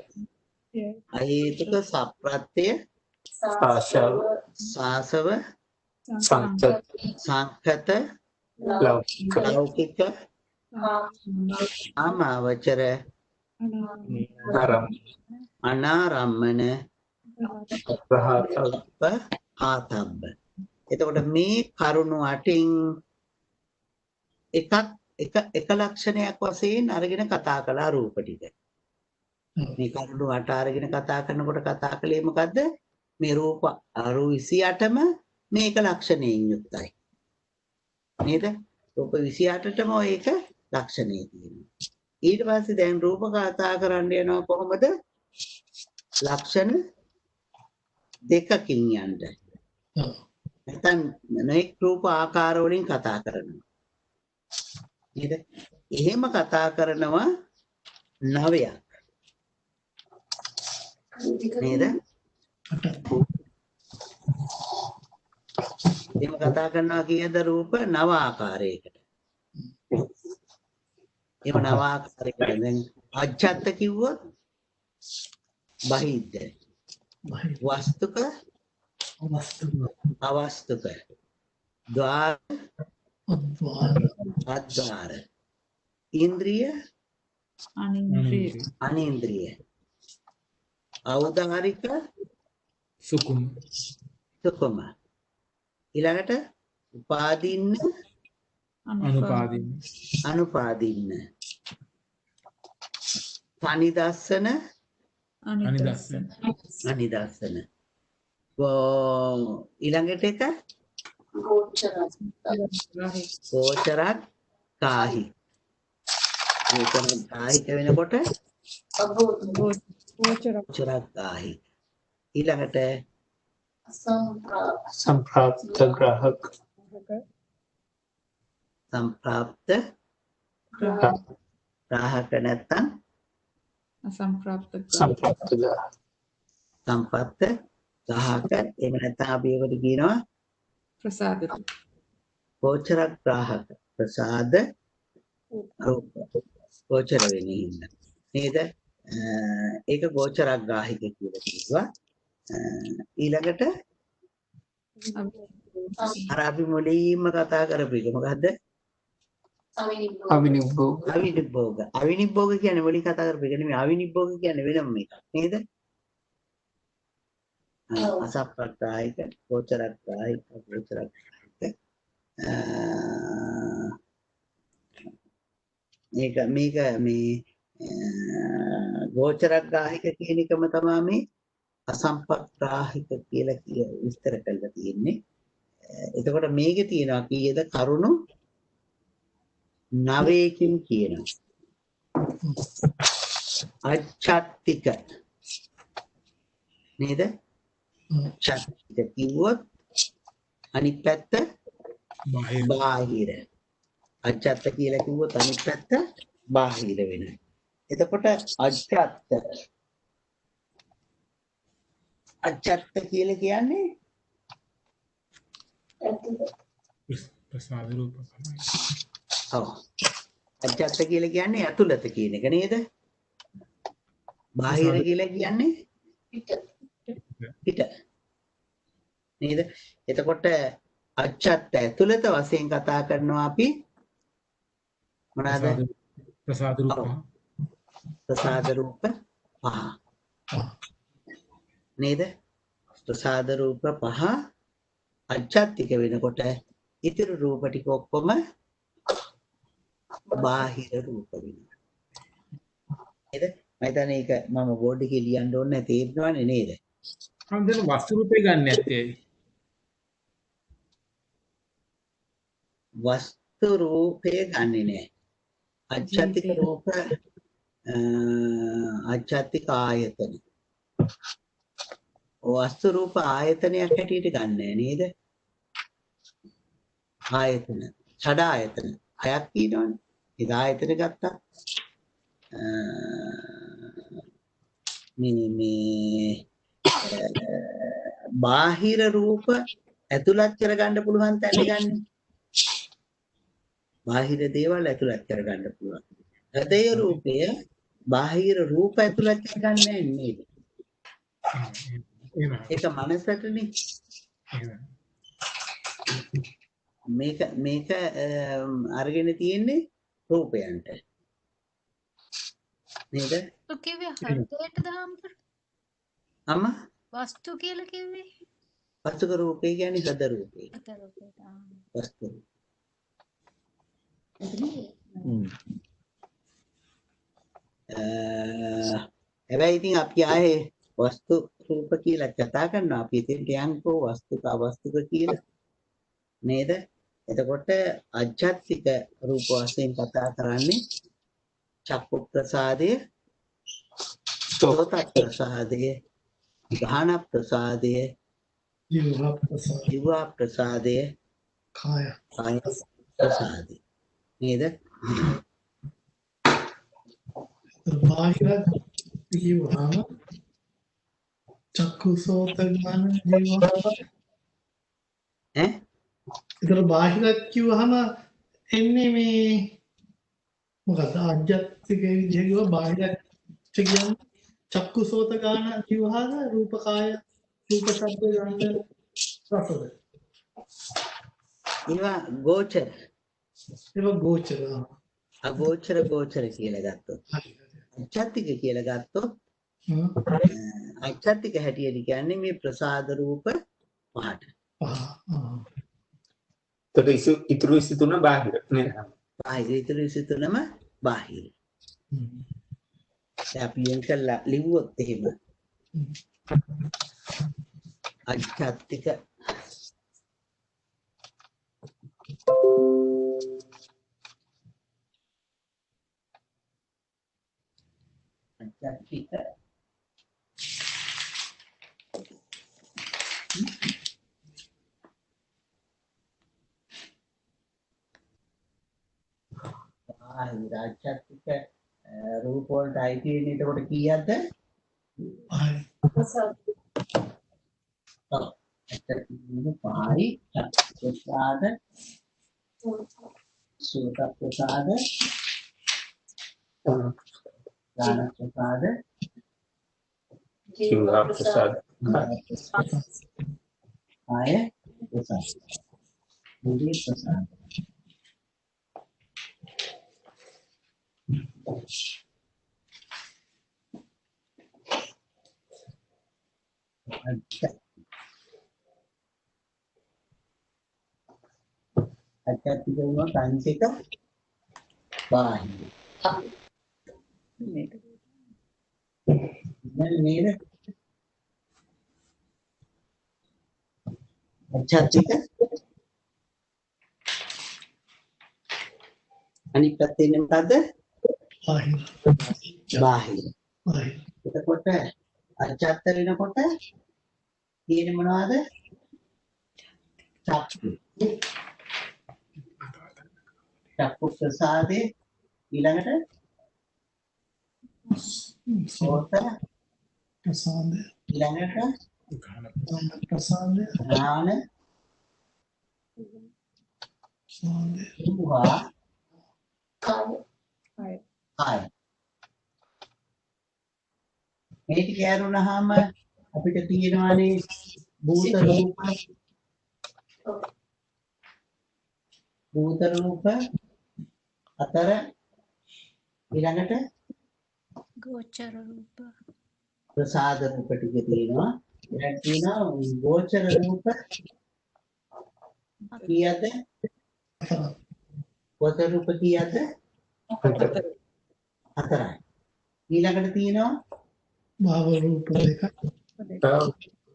අහේතුක සප්‍රත්‍ය, සාසව, සංඛත, ලෞකික, ආමාවචර, අනාරම්මන, ආතබ්බ. එතකොට මේ කරුණු අටින් එක ලක්ෂණයක් වශයෙන් අරගෙන කතා කළා රූප ටික. මේ කරුණු අට අරගෙන කතා කරනකොට කතා කළේ මොකද්ද? මේ රූප 28ම මේක ලක්ෂණයෙන් යුක්තයි. නේද? රූප 28ටම ඒක ලක්ෂණේ තියෙනවා. ඊට පස්සේ දැන් රූප කතා කරන්න යනවා කොහොමද? ලක්ෂණ දෙකකින් යන්න. නැත්නම් නොඑක් රූප ආකාර වලින් කතා කරනවා. නේද? එහෙම කතා කරනවා 9ක්. නේද? එහෙම කතා කරනවා කියද රූප 9 ආකාරයකට. එහෙම 9 ආකාරයකට දැන් අජ්ජත් කිව්වොත් බහිද්ද වස්තුක අවස්තුක ද්වාර අද්වාර ඉන්ද්‍රිය අනින්ද්‍රිය ඖදාරික සුකුම සුකුම ඊළඟට උපාදින්න අනුපාදින්න පනිදස්සන අනිදස්සන ඊළඟට එක ගෝචරක් කාහි ගෝචරක් කාහික වෙනකොට ගෝචරක් කාහි ඊළඟට संप्राप्त ग्राहक संप्राप्त ग्राहक නැත්තම් අසම්ප්‍රාප්ත संप्राप्त ग्राहक සම්පත්ත ග්‍රාහක එහෙම නැත්නම් අපි ඒකට කියනවා ප්‍රසාද ගෝචර ග්‍රාහක ප්‍රසාද රූප ගෝචර වෙන්නේ හින්දා නේද ඒක ගෝචර ග්‍රාහික කියලා කිව්වා ඊළඟට අර අපි මුලින්ම කතා කරපු එක මොකද්ද අවිනිබ්බෝග කියන්නේ මුලින් කතා කරපු එක නෙමෙයි අවිනිබ්බෝග කියන්නේ වෙනම එකක් නේද අසප්පග්‍රාහික ගෝචරග්‍රාහික මේක මේ ගෝචරග්‍රාහික කියන එකම තමයි මේ අසම්පග්‍රාහික කියලා විස්තර කරලා තියෙන්නේ. එතකොට මේකේ තියෙනවා කීයද කරුණු 9කින් කියනවා. අච්ඡත්තික නේද? අච්ඡත්තික කිව්වොත් අනිත් පැත්ත බාහිර. අච්ඡත්ත කියලා කිව්වොත් අනිත් පැත්ත බාහිර වෙනවා. එතකොට අච්ඡත්ත කියලා කියන්නේ ප්‍රසාද රූප තමයි. ඔව්. අච්ඡත්ත කියලා කියන්නේ ඇතුළත කියන එක නේද? බාහිර කියලා කියන්නේ පිට. නේද? එතකොට අච්ඡත්ත ඇතුළත වශයෙන් කතා කරනවා අපි මොනවාද? ප්‍රසාද රූප ප්‍රසාද රූප පහ. නේද? ප්‍රසාද රූප පහ අච්ඡත්තික වෙනකොට ඉතිරි රූප ටික ඔක්කොම බාහිර රූප වෙනවා. නේද? මම හිතන්නේ ඒක මම බෝඩ් එකේ ලියන්න ඕනේ නැහැ තේරෙනවනේ නේද? හම්දෙන වස්තු රූපේ ගන්න නැත්තේ. වස්තු රූපය ගන්නෙ නැහැ. අච්ඡත්තික රූප අච්ඡත්තික ආයතන. වස්තු රූප ආයතනයක් හැටියට ගන්නෑ නේද? ආයතන, ඡඩ ආයතන. හයක් කියනවනේ. ඒක ආයතන ගත්තා. මේ බාහිර රූප ඇතුළත් කරගන්න පුළුවන් තැන ගන්න. බාහිර දේවල් ඇතුළත් කරගන්න පුළුවන්. හෘදය රූපය බාහිර රූප ඇතුළත් කරගන්නේ නේද? ඒක මනසටනේ. මේක අරගෙන තියෙන්නේ රූපයන්ට. නේද? ඔකේ හෘදයට දාන්න. අම්මා වස්තු කියලා කිව්වේ? වස්තුක රූපේ කියන්නේ හද රූපේ. අත රූපේට. වස්තු. හැබැයි ඉතින් අපි ආයේ වස්තු රූප කියලා කතා කරනවා. අපි ඉතින් යන්කෝ වස්තුක අවස්තුක කියලා නේද? එතකොට අජ්ජත්තික රූප වශයෙන් කතා කරන්නේ චක්කු ප්‍රසාදය, සෝත ප්‍රසාදය, ගාහන ප්‍රසාදය, ජීව ප්‍රසාදය, කාය ප්‍රසාදය නේද? බාහිර කියවහම චක්කු සෝත ගාන ජීව ඒතර බාහිරත් කිව්වහම එන්නේ මේ මොකද ආධ්‍යාත්මික විදිහ කිව්ව බාහිරත් කියන්නේ චක්කු සෝත ගාන කිව්වහම රූප කාය රූප ශබ්ද ගාන රසද ඒවා ගෝචර අගෝචර ගෝචර කියලා ගත්තොත් අච්ඡත්තික කියලා ගත්තොත් අච්ඡත්තික හැටියට කියන්නේ මේ ප්‍රසාද රූප පහට. ඉතුරු 23 බාහිර නේද? බාහිර ඉතුරු 23ම බාහිර. දැන් අපි එන් කළා ලිව්වොත් එහෙම අච්ඡත්තික අච්ඡත්තික අච්ඡත්තික රූප වලට අයිති වෙන්නේ එතකොට කීයක්ද? පහයි ප්‍රසාද සෝත ප්‍රසාද ගාන ප්‍රසාද ජීව ප්‍රසාද ආය ප්‍රසාද මුදී ප්‍රසාද අච්ඡත්තික වුණොත් අංශික බාහිර නේද? අච්ඡත්තික අනිත් පැත්තේ ඉන්නේ මොකද්ද? බාහිර. එතකොට අච්ඡත්ත වෙනකොට තියෙන්නේ මොනවද? චක්කු. චක්කු ප්‍රසාදේ ඊළඟට සෝත ප්‍රසාද ඊළඟට ප්‍රසාද ගාන සුභා කාය මේ ටික ඇරුණාම අපිට තියෙනවානේ භූත රූප අතර ඊළඟට ගෝචර රූප ප්‍රසාද රූප ටික තියෙනවා. ඊළඟට තියෙනවා ගෝචර රූප කීයද? ගෝචර රූප කීයද? හතරයි. ඊළඟට තියෙනවා භාව රූප දෙක.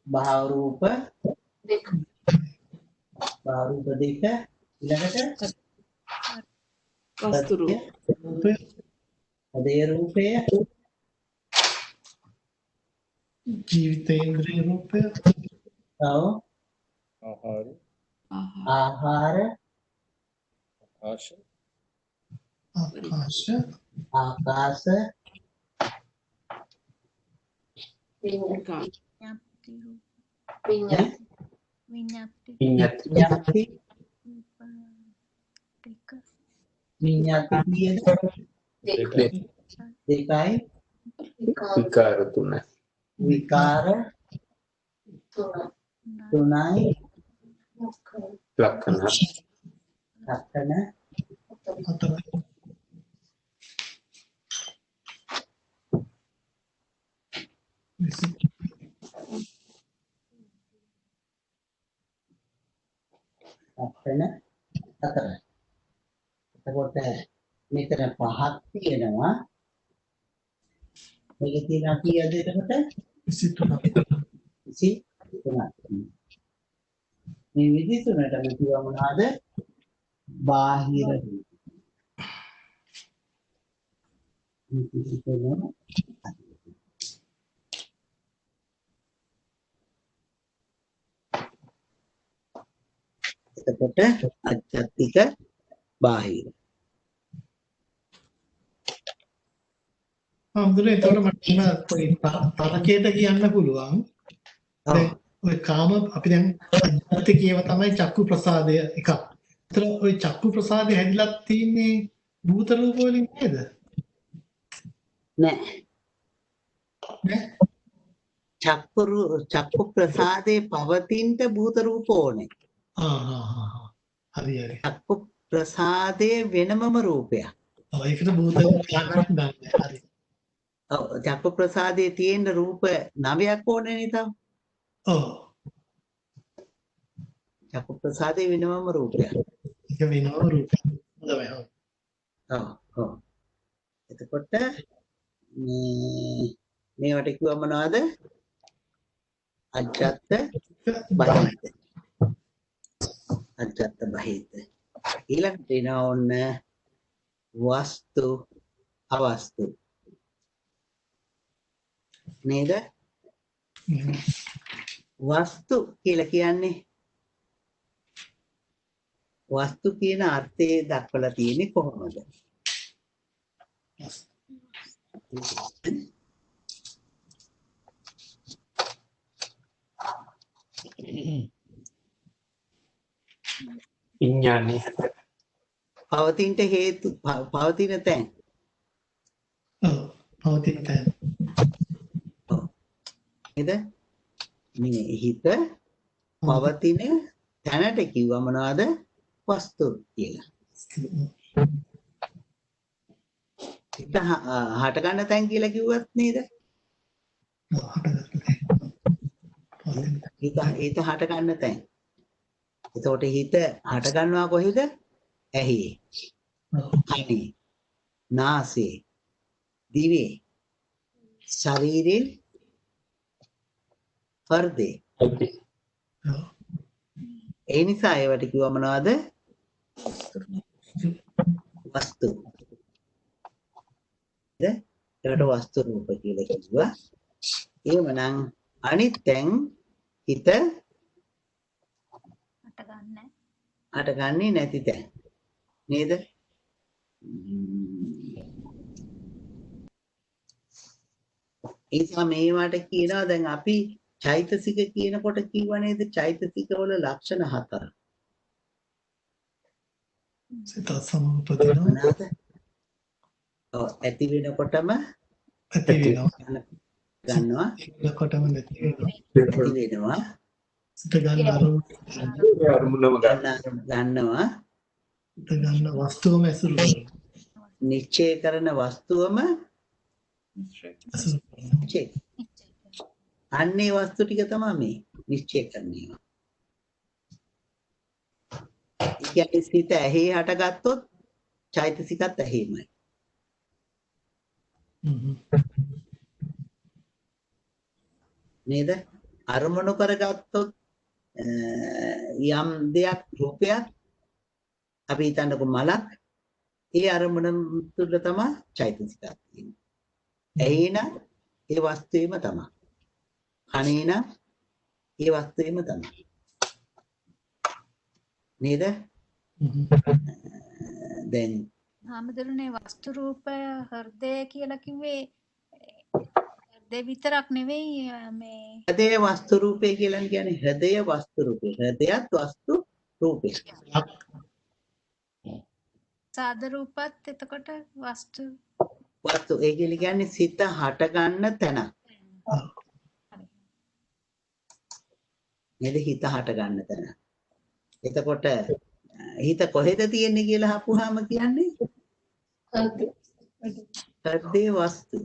භාව රූප දෙක. ඊළඟට වස්තු රූප අදේ රූපය ජීවිතේන්ද්‍රිය රූපය තව ආහාර ආකාශ ආකාශ විඤ්ඤාති විඤ්ඤාති විඤ්ඤාති කියන දෙකයි විකාර තුනයි විකාර තුනයි ලක්ෂණ හතරයි. ලක්ෂණ 4යි. එතකොට මෙතන 5ක් තියෙනවා. මේකේ තියෙනවා කීයද එතකොට? 23ක්. මේ 23ටම කියව මොනවාද? බාහිර රූප. එතකොට අජ්ජත්තික බාහිර. හඳුනේ එතකොට මට පොඩි තරකයට කියන්න පුළුවන්. දැන් ඔය කාම අපි දැන් අජ්ජත් කියව තමයි චක්කු ප්‍රසාදය එකක්. ඒතර ඔය චක්කු ප්‍රසාදය හැදිලා තින්නේ භූත රූප වලින් නේද? නෑ. චක්කු ප්‍රසාදේ පවතිනට භූත රූප ඕනේ. හරි හරි. චක්කු ප්‍රසාදේ වෙනමම රූපයක්. ඔව් ඒකට භූත ගන්නක් ගන්න. හරි. ඔව් චක්කු ප්‍රසාදේ තියෙන රූප 9ක් ඕනේ නේද? ඔව්. චක්කු ප්‍රසාදේ වෙනමම රූපයක්. ඒක වෙනම රූපයක්. හොඳයි. ඔව්. එතකොට මේවට කිව්ව මොනවද? අජ්ජත් බහිත. අජ්ජත් බහිත. ඊළඟට එනවා ඔන්න වස්තු අවස්තු. නේද? වස්තු කියලා කියන්නේ වස්තු කියන අර්ථය දක්වලා තියෙන්නේ කොහොමද? විඥානේ පවතිනට හේතු පවතින තැන්. ඔව් පවතින තැන්. ඔව්. නේද? මේ හිත පවතින තැනට කිව්ව මොනවද? වස්තු කියලා. හිත හට ගන්න තැන් කියලා කිව්වත් නේද? හිත හට ගන්න තැන්. එතකොට හිත හට ගන්නවා කොහෙද? ඇහි, කනේ, නාසයේ, දිවේ, ශරීරේ, හෘදේ. ඒ නිසා ඒවට කිව්ව මොනවද? වස්තු. ඒකට වස්තු රූප කියලා කිව්වා. එහෙමනම් අනිත් තැන් හිත හටගන්නේ නැති තැන්. නේද? ඒසා මේවට කියනවා දැන් අපි චෛතසික කියනකොට කිව්ව නේද? චෛතසික වල ලක්ෂණ 4. සිත සමුපදිනවා. ඔව් ඇති වෙනකොටම ඇති වෙනවා. ගන්නවා. එනකොටම නැති වෙනවා. ඇති වෙනවා. සිත ගන්න අරමුණම ගන්නවා. සිත ගන්න වස්තුවම ඇසුරු කරනවා. නිශ්චය කරන වස්තුවම ඇසුරු නිශ්චය. අන්නේ වස්තු ටික තමයි මේ නිශ්චය කරන්නේ. ඒ කියන්නේ සිත ඇහි හටගත්තොත් චෛතසිකත් ඇහිමයි. නේද? අරමුණු කරගත්තොත් යම් දෙයක් රූපයක් අපි හිතන්නකො මලක් ඒ අරමුණ තුළ තමයි චෛතසිකක් තියෙන්නේ. ඇහිනම් ඒ වස්තුවේම තමයි. කනේනම් ඒ වස්තුවේම තමයි. නේද? දැන් ආමදරුනේ වස්තු රූප හෘදය කියලා කිව්වේ හෘදේ විතරක් නෙවෙයි මේ හෘදය වස්තු රූපය කියලා කියන්නේ හෘදය වස්තු රූපය. හෘදයත් වස්තු රූපය. සාද රූපත් එතකොට වස්තු ඒ කියන්නේ සිත හට ගන්න තැන. නේද? හිත හට ගන්න තැන. එතකොට හිත කොහෙද තියෙන්නේ කියලා අහපුවාම කියන්නේ හෘදේ වස්තු.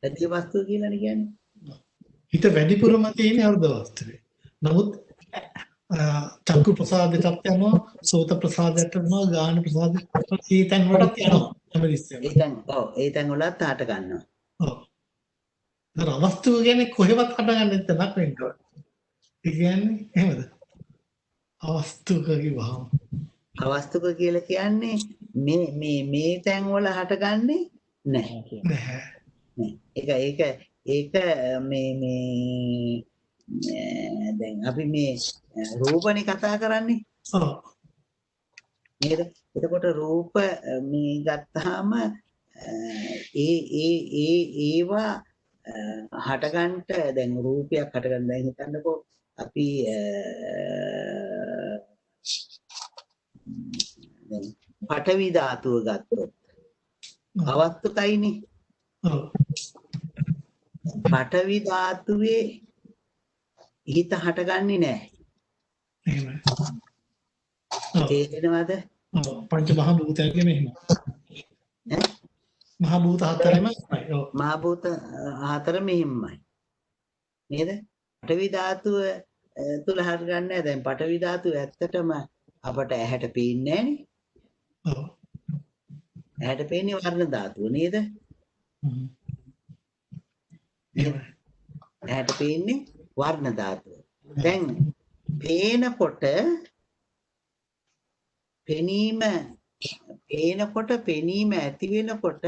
හෘදේ වස්තු කියලානේ කියන්නේ. හිත වැඩිපුරම තියෙන හෘද වස්තුවේ. නමුත් චක්කු ප්‍රසාදයටත් යනවා සෝත ප්‍රසාදයට යනවා ගාන ප්‍රසාදයට ඒ තැන් වලට යනවා හැමතිස්සෙම. ඒ තැන් වලත් හට ගන්නවා. ඔව්. අර අවස්තුව කියන්නේ කොහෙවත් හටගන්න තැනක් වෙන්න ඕන. ඒ කියන්නේ එහෙමද? අවස්තුක කිව්වහම අවස්තුක කියලා කියන්නේ මේ තැන් වල හටගන්නේ නැහැ. නැහැ. ඒක දැන් අපි මේ රූපනේ කතා කරන්නේ. ඔව්. නේද? එතකොට රූප මේ ගත්තාම ඒවා හටගන්නට දැන් රූපයක් හටගන්න දැන් හිතන්නකෝ අපි දැන් පඨවි ධාතුව ගත්තොත් අවස්තුකයිනේ. ඔව්. පඨවි ධාතුවේ හිත හටගන්නේ නැහැ. එහෙමයි. තේරෙනවද? ඔව්. පංච මහ භූතයන්ගේ මෙහෙම. මහ භූත හතරෙම ඔව්. මහ භූත හතර මෙහිමයි. නේද? පඨවි ධාතුව තුල හටගන්නේ නැහැ. දැන් පඨවි ධාතුව ඇත්තටම අපට ඇහැට පේන්නේ නැහනේ. ඔව්. ඇහැට පේන්නේ වර්ණ ධාතුව නේද? ඇහැට පේන්නේ වර්ණ ධාතුව. දැන් පේනකොට පෙනීම ඇති වෙනකොට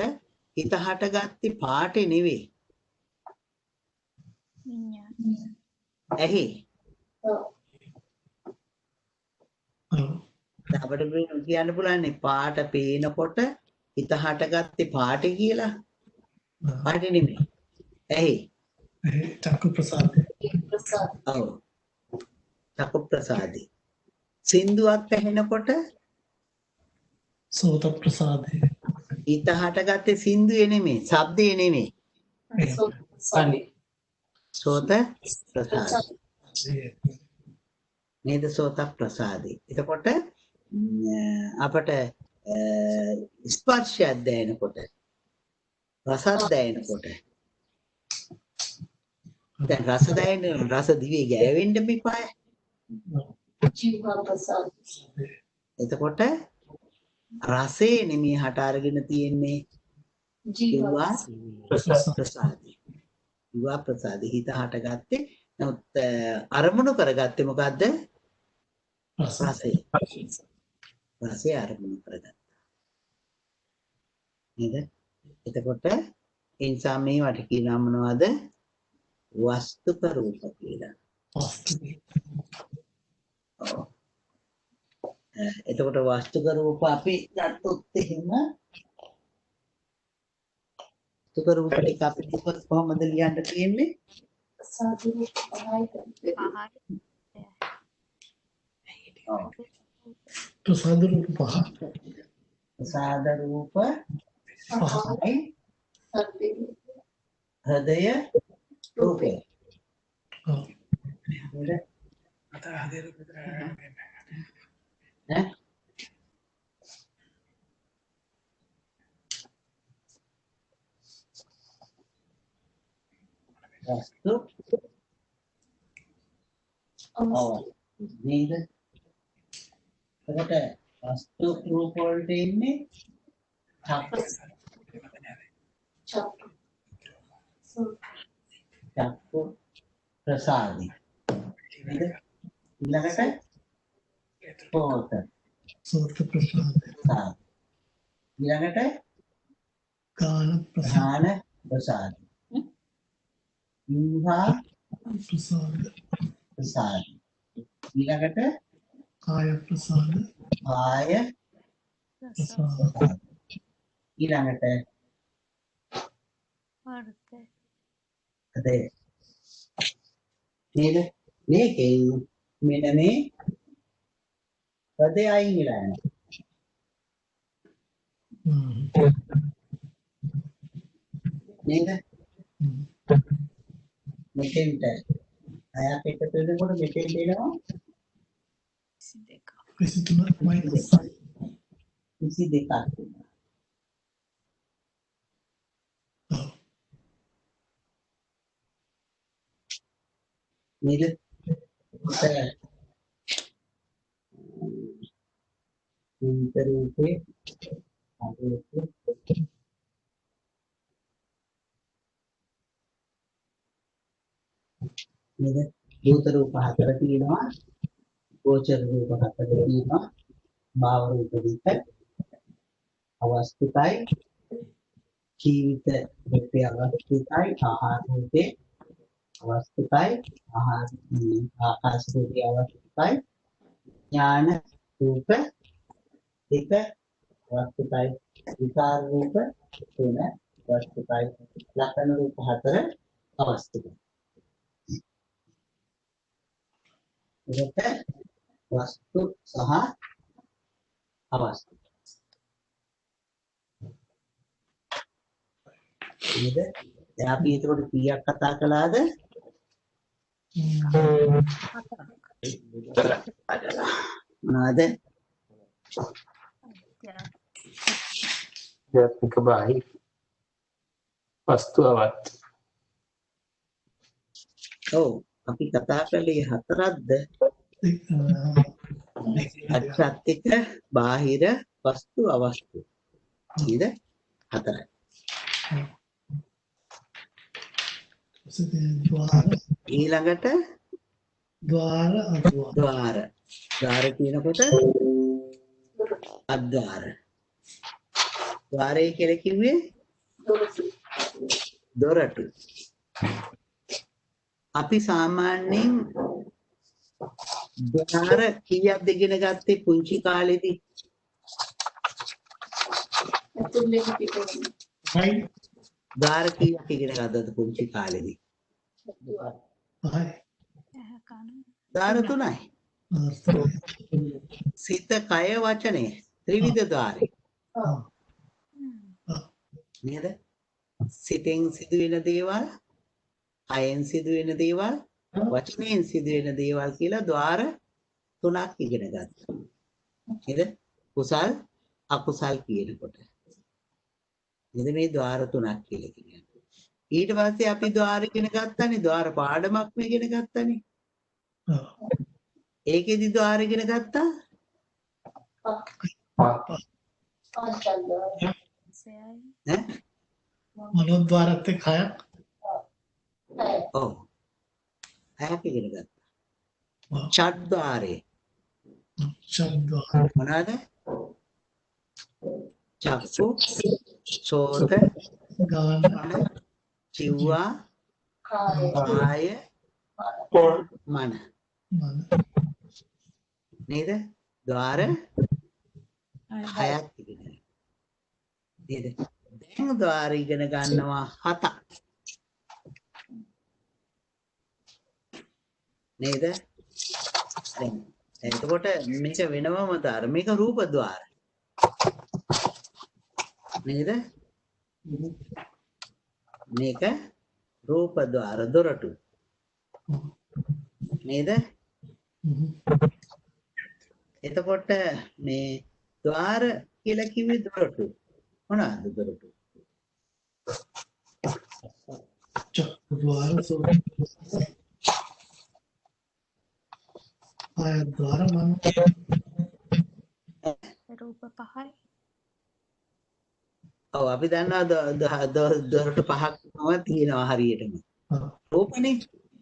හිත හටගatti පාටේ නෙවෙයි. ඇහි. අපිට කියන්න පුළුවන් පාට පේනකොට හිත හටගatti පාටේ කියලා. පාටේ නෙමෙයි. ඇහි. චක්කු ප්‍රසාදය. ඔව්. චක්කු ප්‍රසාදය. සින්දුවක් ඇහෙනකොට සෝත ප්‍රසාදය. හිත හටගත්තේ සින්දුවේ නෙමෙයි, ශබ්දේ නෙමෙයි. සෝත ප්‍රසාදය. නේද? සෝත ප්‍රසාදය. එතකොට අපට ස්පර්ශයක් දැනෙනකොට රසක් දැනෙනකොට දැන් රස දැනෙන රස දිවේ ගෑවෙන්න මෙපාය. එතකොට රසේ නෙමෙයි හට අරගෙන තියෙන්නේ ජීවා ප්‍රසාදි. ජීවා ප්‍රසාදි හිත හටගත්තේ. නමුත් අරමුණු කරගත්තේ මොකද්ද? රසය. රසය අරමුණු කරගත්තා. නේද? එතකොට ඒ නිසා මේවට කියනවා මොනවද? වස්තුක රූප කියලා. එතකොට වස්තුක රූප අපි ගත්තොත් එහෙම වස්තුක රූප ටික අපි කොහොමද ලියන්න තියෙන්නේ? ප්‍රසාද රූප පහ. ප්‍රසාද රූප පහයි. හෘදය රූපය. වස්තු නේද? එතකොට වස්තු රූප වලට ඉන්නේ චක්කු ප්‍රසාදි. නේද? ඊළඟට සෝත ප්‍රසාදය. ඊළඟට ගාන ප්‍රසාදය. ප්‍රසාදි. විහා ප්‍රසාදය. ප්‍රසාදි. ඊළඟට කාය ප්‍රසාදය. කාය ප්‍රසාදය. ඊළඟට අද නේද? මේකෙන් මෙන්න මේ හෘදය අයින් වෙලා යනවා. නේද? මෙතෙන්ට අයක් එකතු වෙනකොට මෙතෙන්ට එනවා 23 මයිනස් 22ක්. නේද? නිමිත රූපේ නේද? භූත රූප 4 තියෙනවා. ගෝචර රූප 4 තියෙනවා. භාව රූප 2 අවස්ථිතයි. ජීවිත රූපේ අවස්ථිතයි. ආහාර රූපේ අවස්ථිතයි. ආකාශ රූපේ අවස්ථිතයි. ඥාන රූප 2 අවස්ථිතයි. විකාර රූප 3 අවස්ථිතයි. ලක්ෂණ රූප 4 අවස්ථිතයි. ඒකට වස්තු සහ අවස්ථ. නේද? දැන් අපි ඒකට කීයක් කතා කළාද? මොනවද? ආධ්‍යාත්මික බාහිර වස්තු අවත්. ඔව් අපි කතා කළේ හතරක්ද? අත්‍යත්තික බාහිර වස්තු අවස්තු. නේද? හතරයි. ඊළඟට ద్వාර. ద్వාර කියනකොට අද්වාර. ద్వාරය කියලා කිව්වේ දොරටු. අපි සාමාන්‍යයෙන් ద్వාර කීයක්ද ඉගෙන ගත්තේ පුංචි කාලේදී? ద్వාර කීයක් ඉගෙන ගත්තද පුංචි කාලේදී? ద్వාර 3යි. සිත, කය, වචනය ත්‍රිවිධ ద్వාරේ. නේද? සිතෙන් සිදුවෙන දේවල්, කයෙන් සිදුවෙන දේවල්, වචනයෙන් සිදුවෙන දේවල් කියලා ద్వාර 3ක් ඉගෙන ගත්තා. නේද? කුසල්, අකුසල් කියනකොට. නේද මේ ద్వාර 3ක් කියලා කියන්නේ. ඊට පස්සේ අපි ద్వාර ඉගෙන ගත්තානේ, ద్వාර පාඩමක් මේ ඉගෙන ගත්තානේ. ඒකෙදි ద్వාර ඉගෙන ගත්තා? ඈ? මනෝද්වාරත් එක්ක 6ක්. ඔව්. 6ක් ඉගෙන ගත්තා. චත්ද්වාරේ. මොනවාද? චක්කු, සෝත, ගාන, චිව්වා, කාය, මන. නේද? ద్వාර 6ක් ඉගෙන ගන්න. නේද? දැන් ద్వාර ඉගෙන ගන්නවා 7ක්. නේද? දැන් එතකොට මේක වෙනවම ద్వාර. මේක රූප ద్వාර. නේද? මේක රූප ద్వාර දොරටු. නේද? එතකොට මේ ద్వාර කියලා කිව්වේ දොරටු. මොනවාද දොරටු? චක්කද්වාර, ආයද්වාර, මන. රූප පහයි. ඔව් අපි දන්නවා දොරටු පහක් තියෙනවා හරියටම. රූපනේ.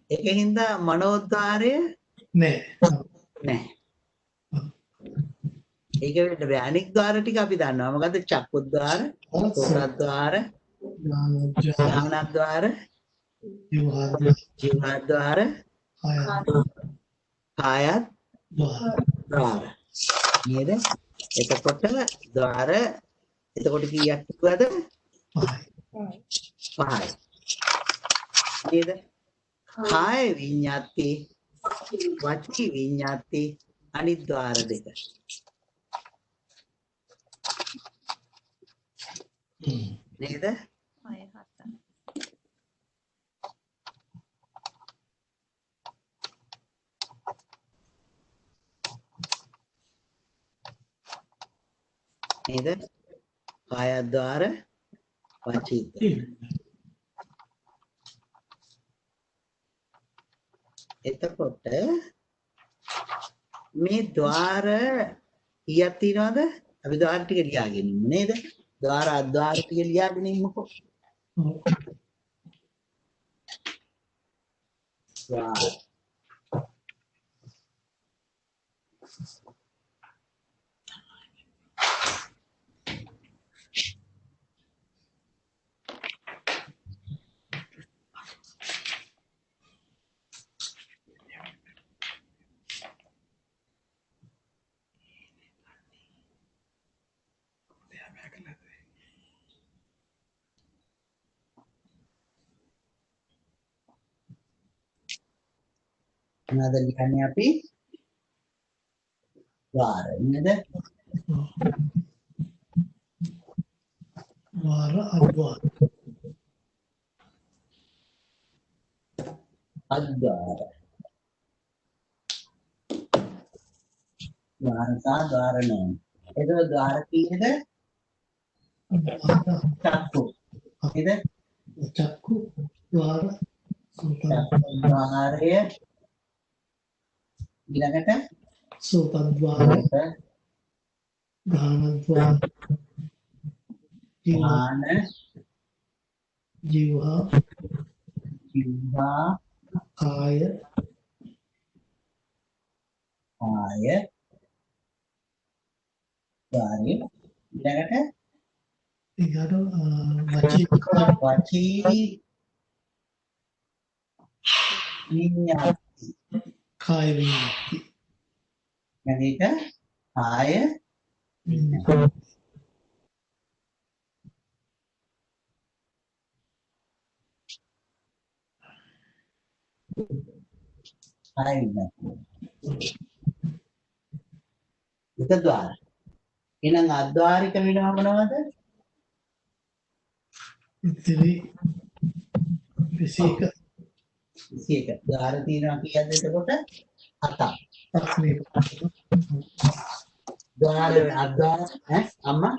ඒකින්ද මනෝද්වාරය නෑ. ඒක වෙන්න බෑ. අනික් ద్వාර ටික අපි දන්නවා. මොකද්ද? චක්කුද්වාර, සෝතද්වාර, ඥානද්වාර, ජීවද්වාර, කායද්වාර. නේද? එතකොට ద్వාර එතකොට කීයක් කිව්වද? 5යි. නේද? කාය විඤ්ඤාති, වචී විඤ්ඤාති, අනිද්වාර 2. නේද? නේද? කායද්වාර, වචීද්වාර. එතකොට මේ ద్వාර කීයක් තියෙනවද? අපි ද්වාර ටික ලියාගෙන ඉමු නේද? ද්වාර අද්වාර ටික ලියාගෙන ඉමුකෝ. ද්වාර මොනවද ලියන්නේ අපි? ද්වාර නේද? වාර අද්වාර අද්වාර ද්වාරකා ද්වාර නෑ. එතකොට ද්වාර කීයද? චක්කු නේද? චක්කු ද්වාර ද්වාරය ඊළඟට සෝතද්වාර ගානද්වාර ඥාන ජීවහා ජීවා කාය ආය ද්වාරය ඊළඟට වචී වචී විඤ්ඤාති කාය විඤ්ඤාති ඊළඟට කාය කාය විඤ්ඤාති එක ද්වාර. එහෙනම් අද්වාරික වෙනව මොනවද? ඉතිරි 21 21. ද්වාර තියෙනවා කීයද එතකොට? 7ක්. අක්ෂරේ ද්වාර අද්වාර අම්මා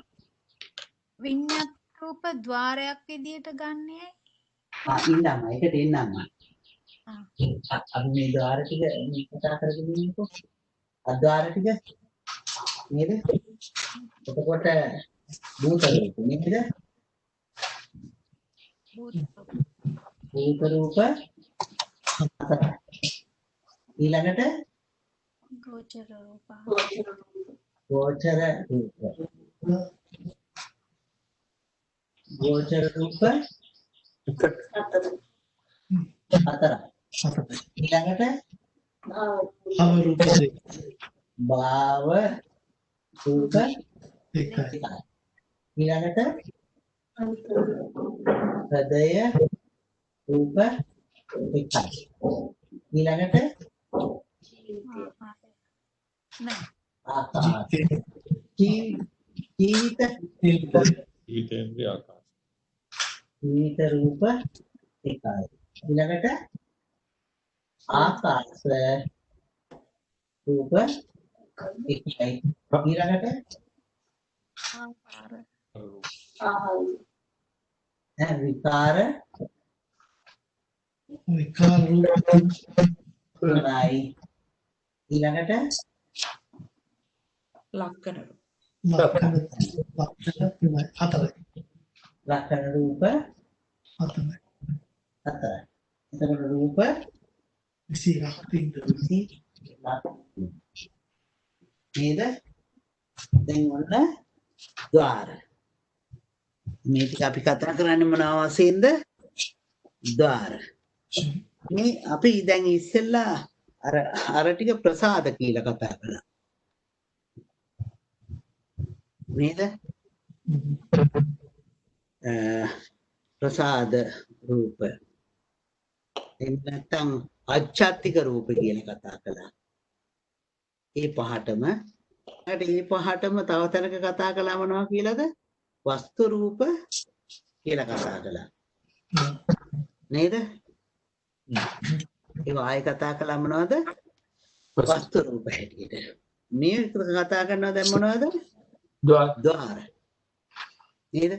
විඤ්ඤාත රූප ద్వාරයක් විදියට ගන්නෑ. ඉන්නම්ම එකට එන්නම්ම. ආ. අපි මේ ද්වාර ටික කතා කරගෙන ඉන්නකෝ. අද්වාර ටික නේද? එතකොට භූත රූප නේද? භූත රූප ඊළඟට ගෝචර රූප. ගෝචර රූප. ගෝචර රූප හතරයි. ඊළඟට අවරූපේ භාව රූප එකයි ඊළඟට හෘදය රූප එකයි. ඊළඟට නෑ. ආකාර ජීවිත ජීවිතේන්ද්‍රිය ආකාශ. ජීවිත රූප එකයි. ඊළඟට ආකාශ රූප එකයි. ඊළඟට ආකාර. විකාර විකාර රූප තුනයි. ඊළඟට ලක්කන ලක්ෂණ තුනයි හතරයි ලක්ෂණ රූප හතරයි හතරයි. එතකොට රූප 21ක් තියෙනවා නේද? දැන් ඔන්න ద్వාර. මේ ටික අපි කතා කරන්නේ මොනවා වශයෙන්ද? ద్వාර. මේ අපි දැන් ඉස්සෙල්ලා අර ටික ප්‍රසාද කියලා කතා කළා. නේද? ප්‍රසාද රූප. එහෙම නැත්නම් අච්ඡාත්තික රූප කියලා කතා කළා. ඒ පහටම තව තැනක කතා කළා මොනවා කියලාද? වස්තු රූප කියලා කතා කළා. නේද? ඒ ආයෙ කතා කළා මොනවද? වස්තු රූප හැටියට. මේ කතා කරනවා දැන් මොනවද? ద్వාර. නේද?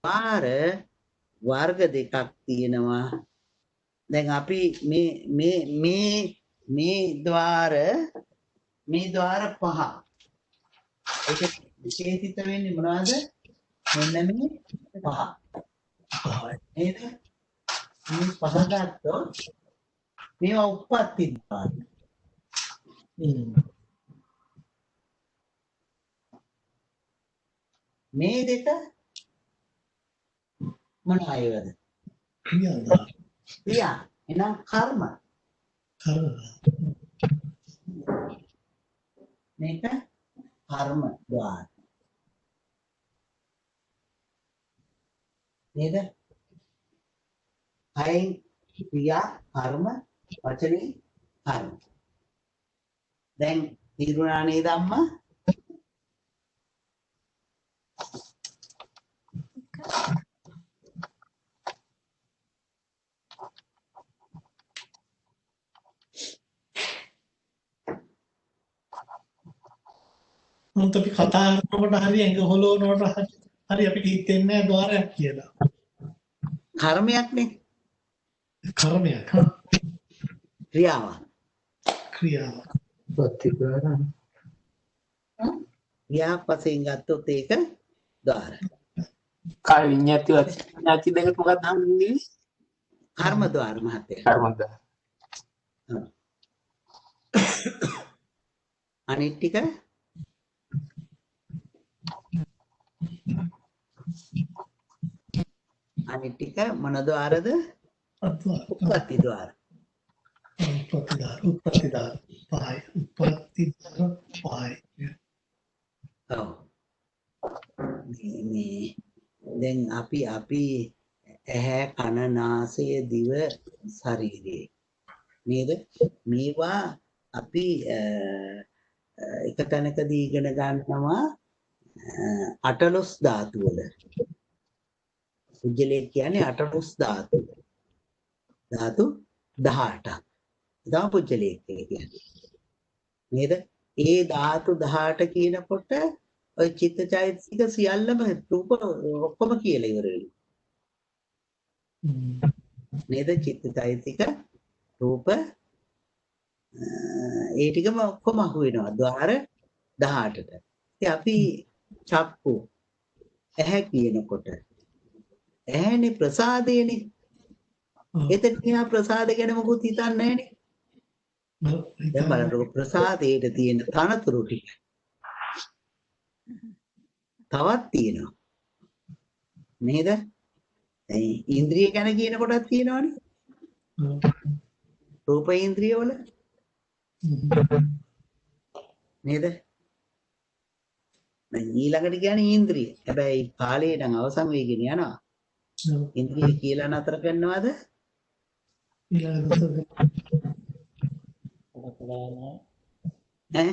ద్వාර වර්ග දෙකක් තියෙනවා. දැන් අපි මේ ద్వාර පහ ඒක විශේෂිත වෙන්නේ මොනවද? මෙන්න මේ පහ. නේද? මේ පහ ගත්තොත් මේවා උප්පත්ති ධාත. මේ දෙක මොන අයවද? ක්‍රියා. එහෙනම් කර්ම. මේක කර්ම ධාත. නේද? කයින් ක්‍රියා කර්ම වචනේ කර්ම. දැන් තීරුණා නේද අම්මා? මොකද අපි කතා කරනකොට හරි ඇඟ හොලවනකොට හරි අපිට හිතෙන්නේ නැහැ ద్వාරයක් කියලා. කර්මයක්නේ. කර්මයක්. ක්‍රියාවක්. ප්‍රතිකාරම්. ක්‍රියාවක් වශයෙන් ගත්තොත් ඒක ධාර. කාය විඤ්ඤාති වචනාති දෙක මොකක්ද හම්බුනේ? කර්ම ධාර මහත්තයා. කර්මද. අනිත් ටික මොන ద్వාරද? උප්පත්ති ద్వාර. උප්පත්ති ධාර. ඔව්. මේ දැන් අපි ඇහැ කන නාසය දිව ශරීරය නේද? මේවා අපි එක තැනකදී ඉගෙන ගන්නවා අටලොස් ධාතු වල. පුජ්‍යලේ කියන්නේ අටලොස් ධාතු. ධාතු 18ක්. තමයි පුජ්‍යලේ කියන්නේ. නේද? ඒ ධාතු 18 කියනකොට ඔය චිත්තචෛතසික සියල්ලම රූප ඔක්කොම කියලා ඉවර වෙනවා. නේද? චිත්තචෛතසික රූප ඒ ටිකම ඔක්කොම අහු වෙනවා. ద్వාර 18ට. ඉතින් අපි චක්කු ඇහැ කියනකොට ඇහැනේ ප්‍රසාදේනේ. එතන තියා ප්‍රසාද ගැන මොකුත් හිතන්නේ නැහනේ. දැන් බලන්නකො ප්‍රසාදයට තියෙන තනතුරු ටික. තවත් තියෙනවා. නේද? ඉන්ද්‍රිය ගැන කියන කොටත් තියෙනවනේ. රූප ඉන්ද්‍රිය වල. නේද? දැන් ඊළඟට කියන්නේ ඉන්ද්‍රිය. හැබැයි කාලේ නම් අවසන් වෙගෙන යනවා. ඉන්ද්‍රිය කියලා නතර කරනවද? ඈ?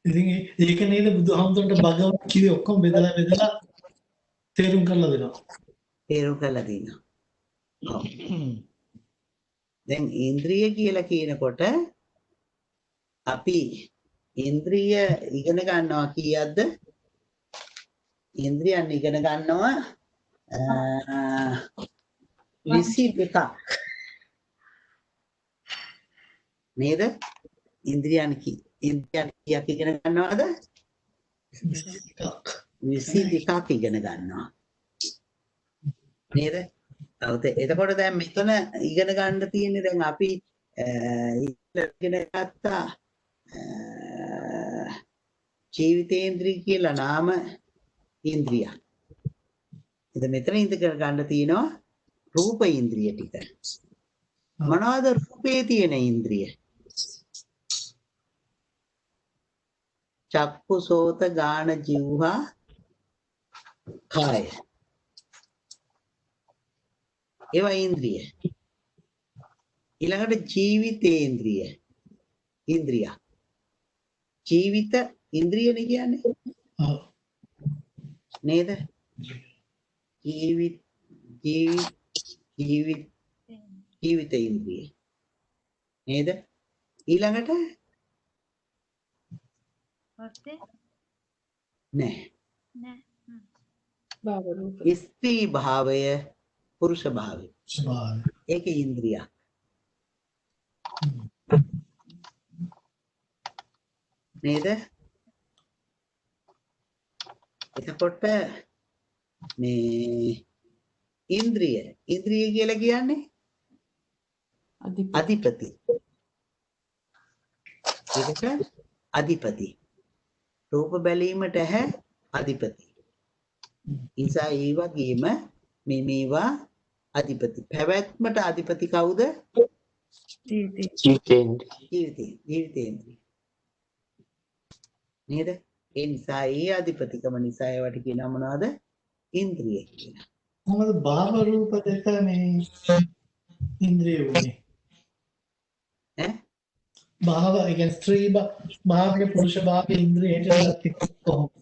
ඉතින් ඒක නේද බුදුහාමුදුරන්ට භගවත් කිව්වේ ඔක්කොම බෙදලා තේරුම් කරලා දෙනවා. තේරුම් කරලා දෙනවා. ඔව්. දැන් ඉන්ද්‍රිය කියලා කියනකොට අපි ඉන්ද්‍රිය ඉගෙන ගන්නවා කීයක්ද? ඉන්ද්‍රියන් ඉගෙන ගන්නවා 22ක්. නේද? ඉන්ද්‍රියන් කීයක් ඉගෙන ගන්නවද? 22ක් ඉගෙන ගන්නවා. නේද? එතකොට දැන් මෙතන ඉගෙන ගන්න තියෙන්නේ දැන් අපි ඉගෙන ගත්තා ජීවිතේන්ද්‍රිය කියලා නාම ඉන්ද්‍රියක්. ඉතින් මෙතන ඉඳගෙන ගන්න තියෙනවා රූප ඉන්ද්‍රිය ටික. මොනවද රූපේ තියෙන ඉන්ද්‍රිය? චක්කු සෝත ගාන જીවහා කාය. ඒවා ඉන්ද්‍රිය. ඊළඟට ජීවිතේන්ද්‍රිය. ඉන්ද්‍රිය. ජීවිත ඉන්ද්‍රියනේ කියන්නේ. නේද? ජීවිත ඉන්ද්‍රිය. නේද? ඊළඟට නෑ. ස්ත්‍රී භාවය පුරුෂ භාවය. ඒක ඉන්ද්‍රිය. නේද? එතකොට මේ ඉන්ද්‍රිය කියලා කියන්නේ අධිපති. ඒකට අධිපති. රූප බැලීමට ඇහැ අධිපති. නිසා ඒ වගේම මේවා අධිපති. පැවැත්මට අධිපති කවුද? ජීවිතේන්ද්‍රිය. නේද? ඒ නිසා ඒ අධිපතිකම නිසා ඒවට කියනවා මොනවද? ඉන්ද්‍රිය කියලා. මොකද භාව රූප දෙක මේ ඉන්ද්‍රිය උනේ. භාව කියන්නේ ස්ත්‍රී භාවය පුරුෂ භාවය ඉන්ද්‍රියට කොහොමද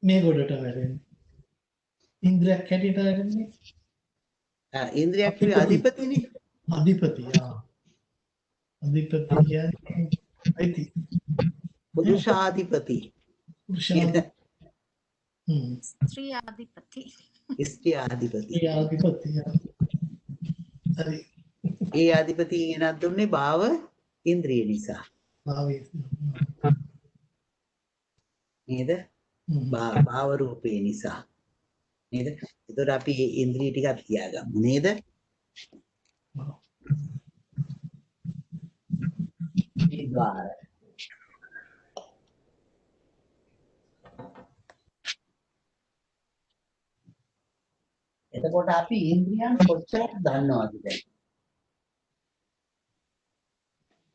මේ ගොඩට වැටෙන්නේ? ඉන්ද්‍රියක් හැටියට වැටෙන්නේ? ඉන්ද්‍රියක් කියන්නේ අධිපතිනේ. අධිපති. අධිපති කියන්නේ අයිති. පුරුෂාධිපති. ස්ත්‍රී ආධිපති. හරි. ඒ අධිපති ගෙනත් දුන්නේ භාව ඉන්ද්‍රිය නිසා. නේද? භාව රූපේ නිසා. නේද? ඒතකොට අපි මේ ඉන්ද්‍රිය ටිකක් තියාගමු නේද? ඒ ద్వාර. එතකොට අපි ඉන්ද්‍රියන් කොච්චරක් දන්නවද දැන්?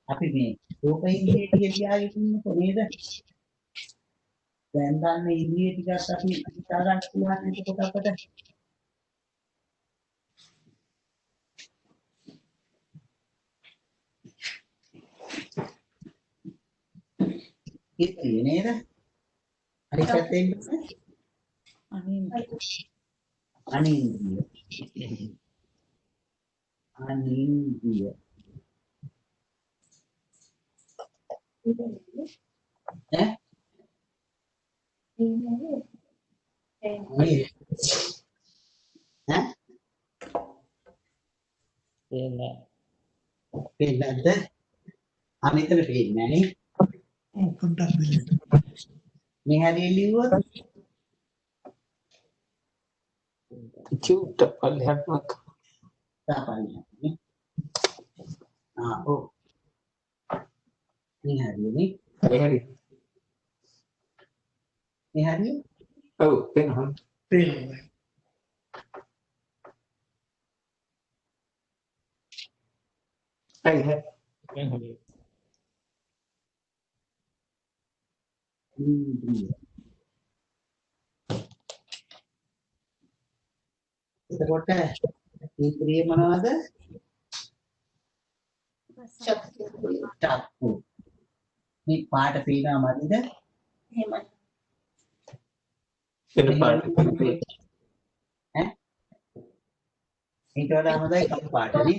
අපි මේ රූප ඉන්ද්‍රිය ටික තියාගෙන ඉන්නකො නේද? දැන් ගන්න ඉන්ද්‍රිය ටිකක් අපි හිතා ගන්න පුළුවන් එතකොට අපිට ඉතින් නේද? හරි පැත්තෙන් අනින්ද්‍රිය. පේන්නද? අමිතර පේන්නේ නේ. පොඩ්ඩක් බලන්න. මේ හරිය ලිව්වොත් චුට්ට පල්ලෙහාට තාපන්නේ. ඔව්. මේ හරියනේ. හරි. මේ හරිය? ඔව් පේනවා. පේනවා. හරි. එතකොට ඉන්ද්‍රිය මොනවද? චක්කු. මේ පාට පේනවා මදිද? එහෙමයි. වෙන පාට. ඊට වඩා හොඳයි කළු පාටනේ.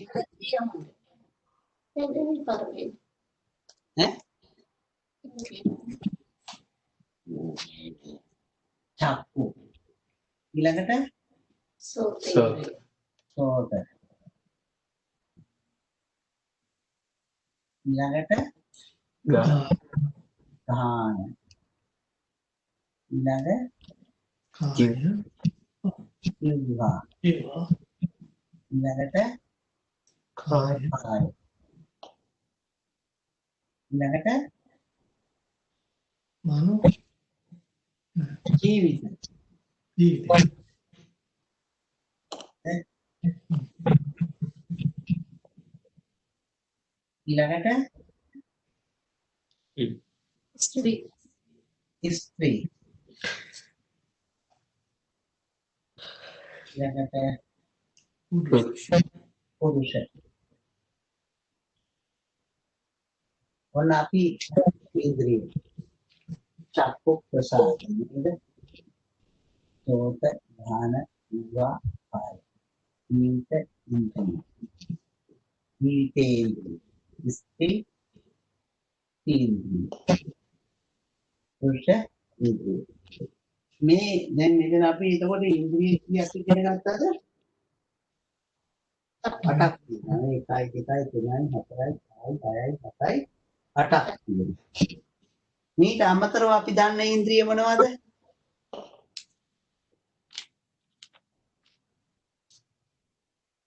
චක්කු. ඊළඟට සෝත. ඊළඟට ගාන. ඊළඟ ජීවා. ඊළඟට කාය. ඊළඟට මනෝ ජීවිත. ඊළඟට ස්ත්‍රී. ඊළඟට පුරුෂ. ඔන්න අපි ඉන්ද්‍රිය චක්කු ප්‍රසාද නේද? සෝත ධාන විවා කාය. නිත ඉන්ද්‍රිය. නීතේන්ද්‍රිය. ස්ත්‍රී ඉන්ද්‍රිය. පුරුෂ ඉන්ද්‍රිය. මේ දැන් මෙතන අපි එතකොට ඉන්ද්‍රිය කීයක් ඉගෙන ගත්තද? 8ක් තියෙනවා. 1 2 3 4 5 6 7 8ක් තියෙනවා. මේට අමතරව අපි දන්න ඉන්ද්‍රිය මොනවද?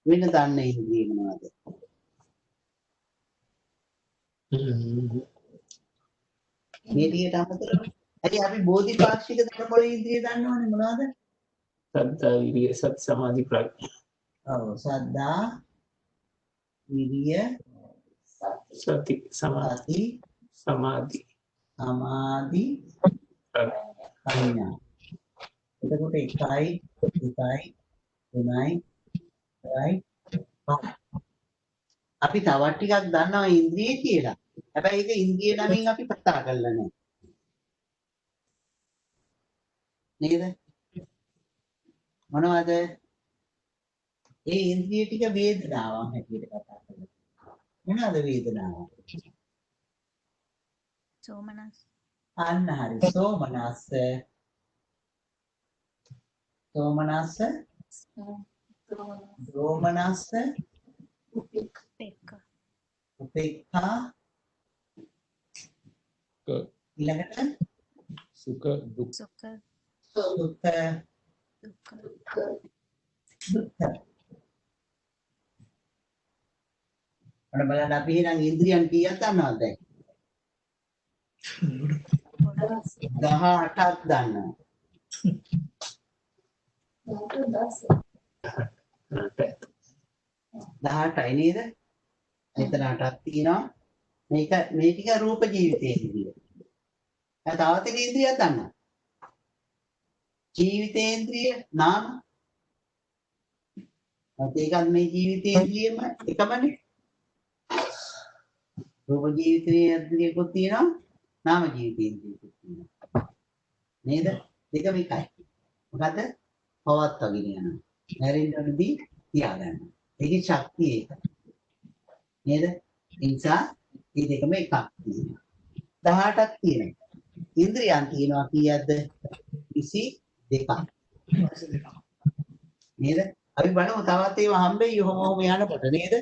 වෙන දන්න ඉන්ද්‍රිය මොනවද? මේ ටිකට අමතරව ඇයි අපි බෝධිපාක්ෂික ධර්ම වල ඉන්ද්‍රිය දන්නවනේ මොනවද? සද්ධා විරිය සති සමාධි ප්‍රඥා. ඔව් සද්ධා විරිය සති සමාධි සති සමාධි සමාධි ප්‍රඥා. එතකොට 1යි 2යි 3යි 4යි 5යි. අපි තවත් ටිකක් දන්නවා ඉන්ද්‍රිය කියලා. හැබැයි ඒක ඉන්ද්‍රිය නමින් අපි කතා කරලා නැහැ. නේද? මොනවද? ඒ ඉන්ද්‍රිය ටික වේදනාවන් හැටියට කතා කරලා. මොනවද වේදනාව? සෝමනස්. අන්න හරි. සෝමනස්ස දෝමනස්ස උපේක්ඛා. උපේක්ඛා ඊළඟට සුඛ දුක්ඛ සුඛ සුඛ දුක්ඛ. දුක්ඛ. අර බලන්න අපි එහෙනම් ඉන්ද්‍රියන් කීයක් දන්නවද දැන්? 18ක් දන්නවා. 18යි නේද? මෙතන 8ක් තියෙනවා. මේ ටික රූප ජීවිතයේ ඉන්ද්‍රිය. තවත් එක ඉන්ද්‍රියක් දන්නවා. ජීවිතේන්ද්‍රිය නාම. ඒකත් මේ ජීවිතේන්ද්‍රියම එකමනේ. රූප ජීවිතේන්ද්‍රියකුත් තියෙනවා. නාම ජීවිතේන්ද්‍රියකුත් තියෙනවා. නේද? දෙකම එකයි. මොකද? පවත්වාගෙන යනවා. නැරෙන්නදී තියාගන්න. ඒකේ ශක්තිය ඒක. නේද? ඒ නිසා මේ දෙකම එකක් තියෙනවා. 18ක් තියෙනවා. ඉන්ද්‍රියන් තියෙනවා කීයක්ද? 22ක්. නේද? අපි බලමු තවත් ඒවා හම්බෙයි ඔහොම යනකොට නේද?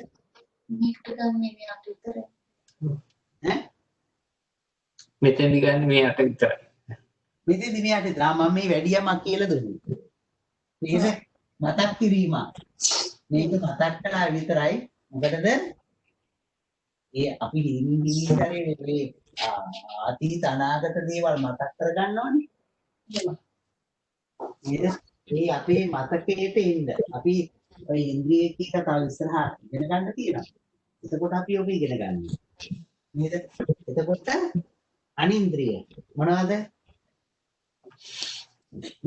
මේක ගන්නේ මෙයාට විතරයි. ඈ? මෙතෙන්දි ගන්න මේ 8 විතරයි. මෙතෙන්දි මෙයාට විතර මම මේ වැඩියමක් කියලා දුන්නේ. නේද? මතක් කිරීම. මේක මතක් කළා විතරයි. මොකටද? ඒ අපි හිමිතරේ මේ අතීත අනාගත දේවල් මතක් කරගන්නවනේ. නේද? ඒ අපේ මතකයට එන්න. අපි ඔය ඉන්ද්‍රිය කීක තව ඉස්සරහා ඉගෙන ගන්න තියෙනවා. එතකොට අපි ඔබ ඉගෙන ගන්නවා. නේද? එතකොට අනින්ද්‍රිය මොනවද?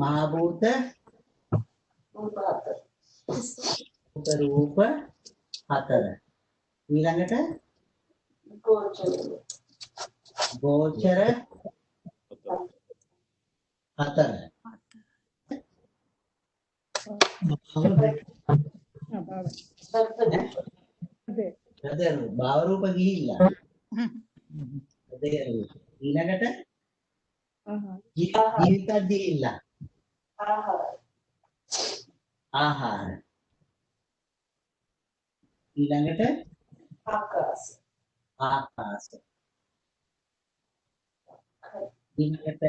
මහා භූත රූප හතර. ඊළඟට ගෝචර හතර. භාව රූප ගිහිල්ලා. ඊළඟට ජීවිත ගිහිල්ලා. ආහාර. ඊළඟට ආකාශ. ඊළඟට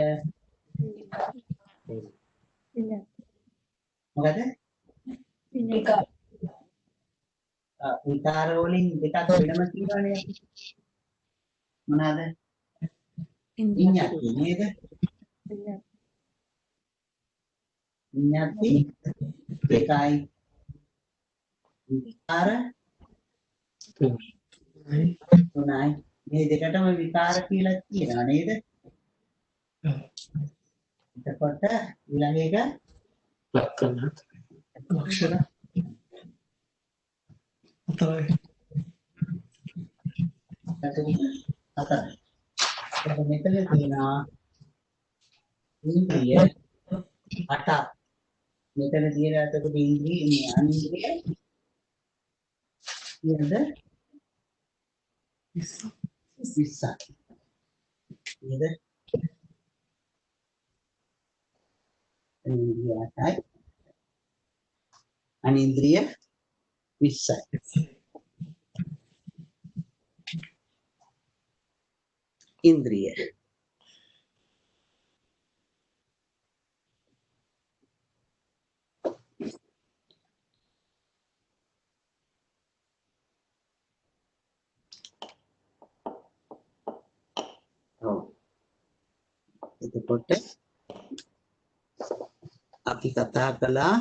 මොකද? විකාර වලින් දෙකක් වෙනම තියෙනවනේ. මොනවාද? විඤ්ඤාති නේද? විඤ්ඤාති දෙකයි. විකාර තුනයි. මේ දෙකටම විකාර කියලා කියනවා නේද? එතකොට ඊළඟ එක ලක්ෂණ අක්ෂර හතරයි. හතරයි. එතකොට මෙතන තියෙනවා ඉන්ද්‍රිය 8ක්. මෙතන තියෙන එතකොට ඉන්ද්‍රිය මේ අනින්ද්‍රිය කියනද 20ක්. නේද? ඉන්ද්‍රිය 8යි. අනින්ද්‍රිය 20යි. ඉන්ද්‍රිය ඔව්. එතකොට අපි කතා කළා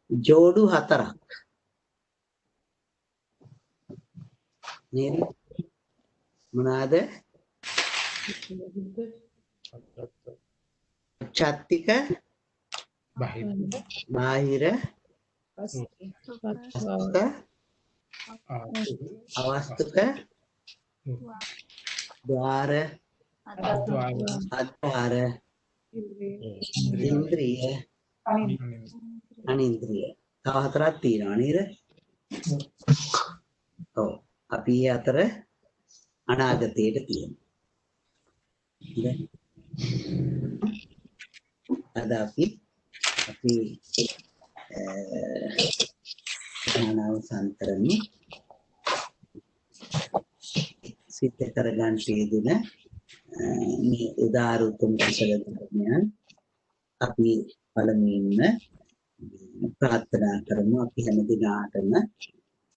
ජෝඩු 4ක්. නේද? මොනවාද? චත්තික, බාහිර, අස්තුක, අවස්තුක, ද්වාර, අද්වාර, ඉන්ද්‍රිය, අනින්ද්‍රිය. තව 4ක් තියෙනවා නේද? ඔව්. අපි ඒ අතර අනාගතයට තියෙනවා. අද අපි ඥානවසන්තරණි සිත කරගන්න යෙදෙන මේ උදාර උතුම් කුසල ධර්මයන් අපි පළමුවෙන්ම ප්‍රාර්ථනා කරමු. අපි හැම දිනාටම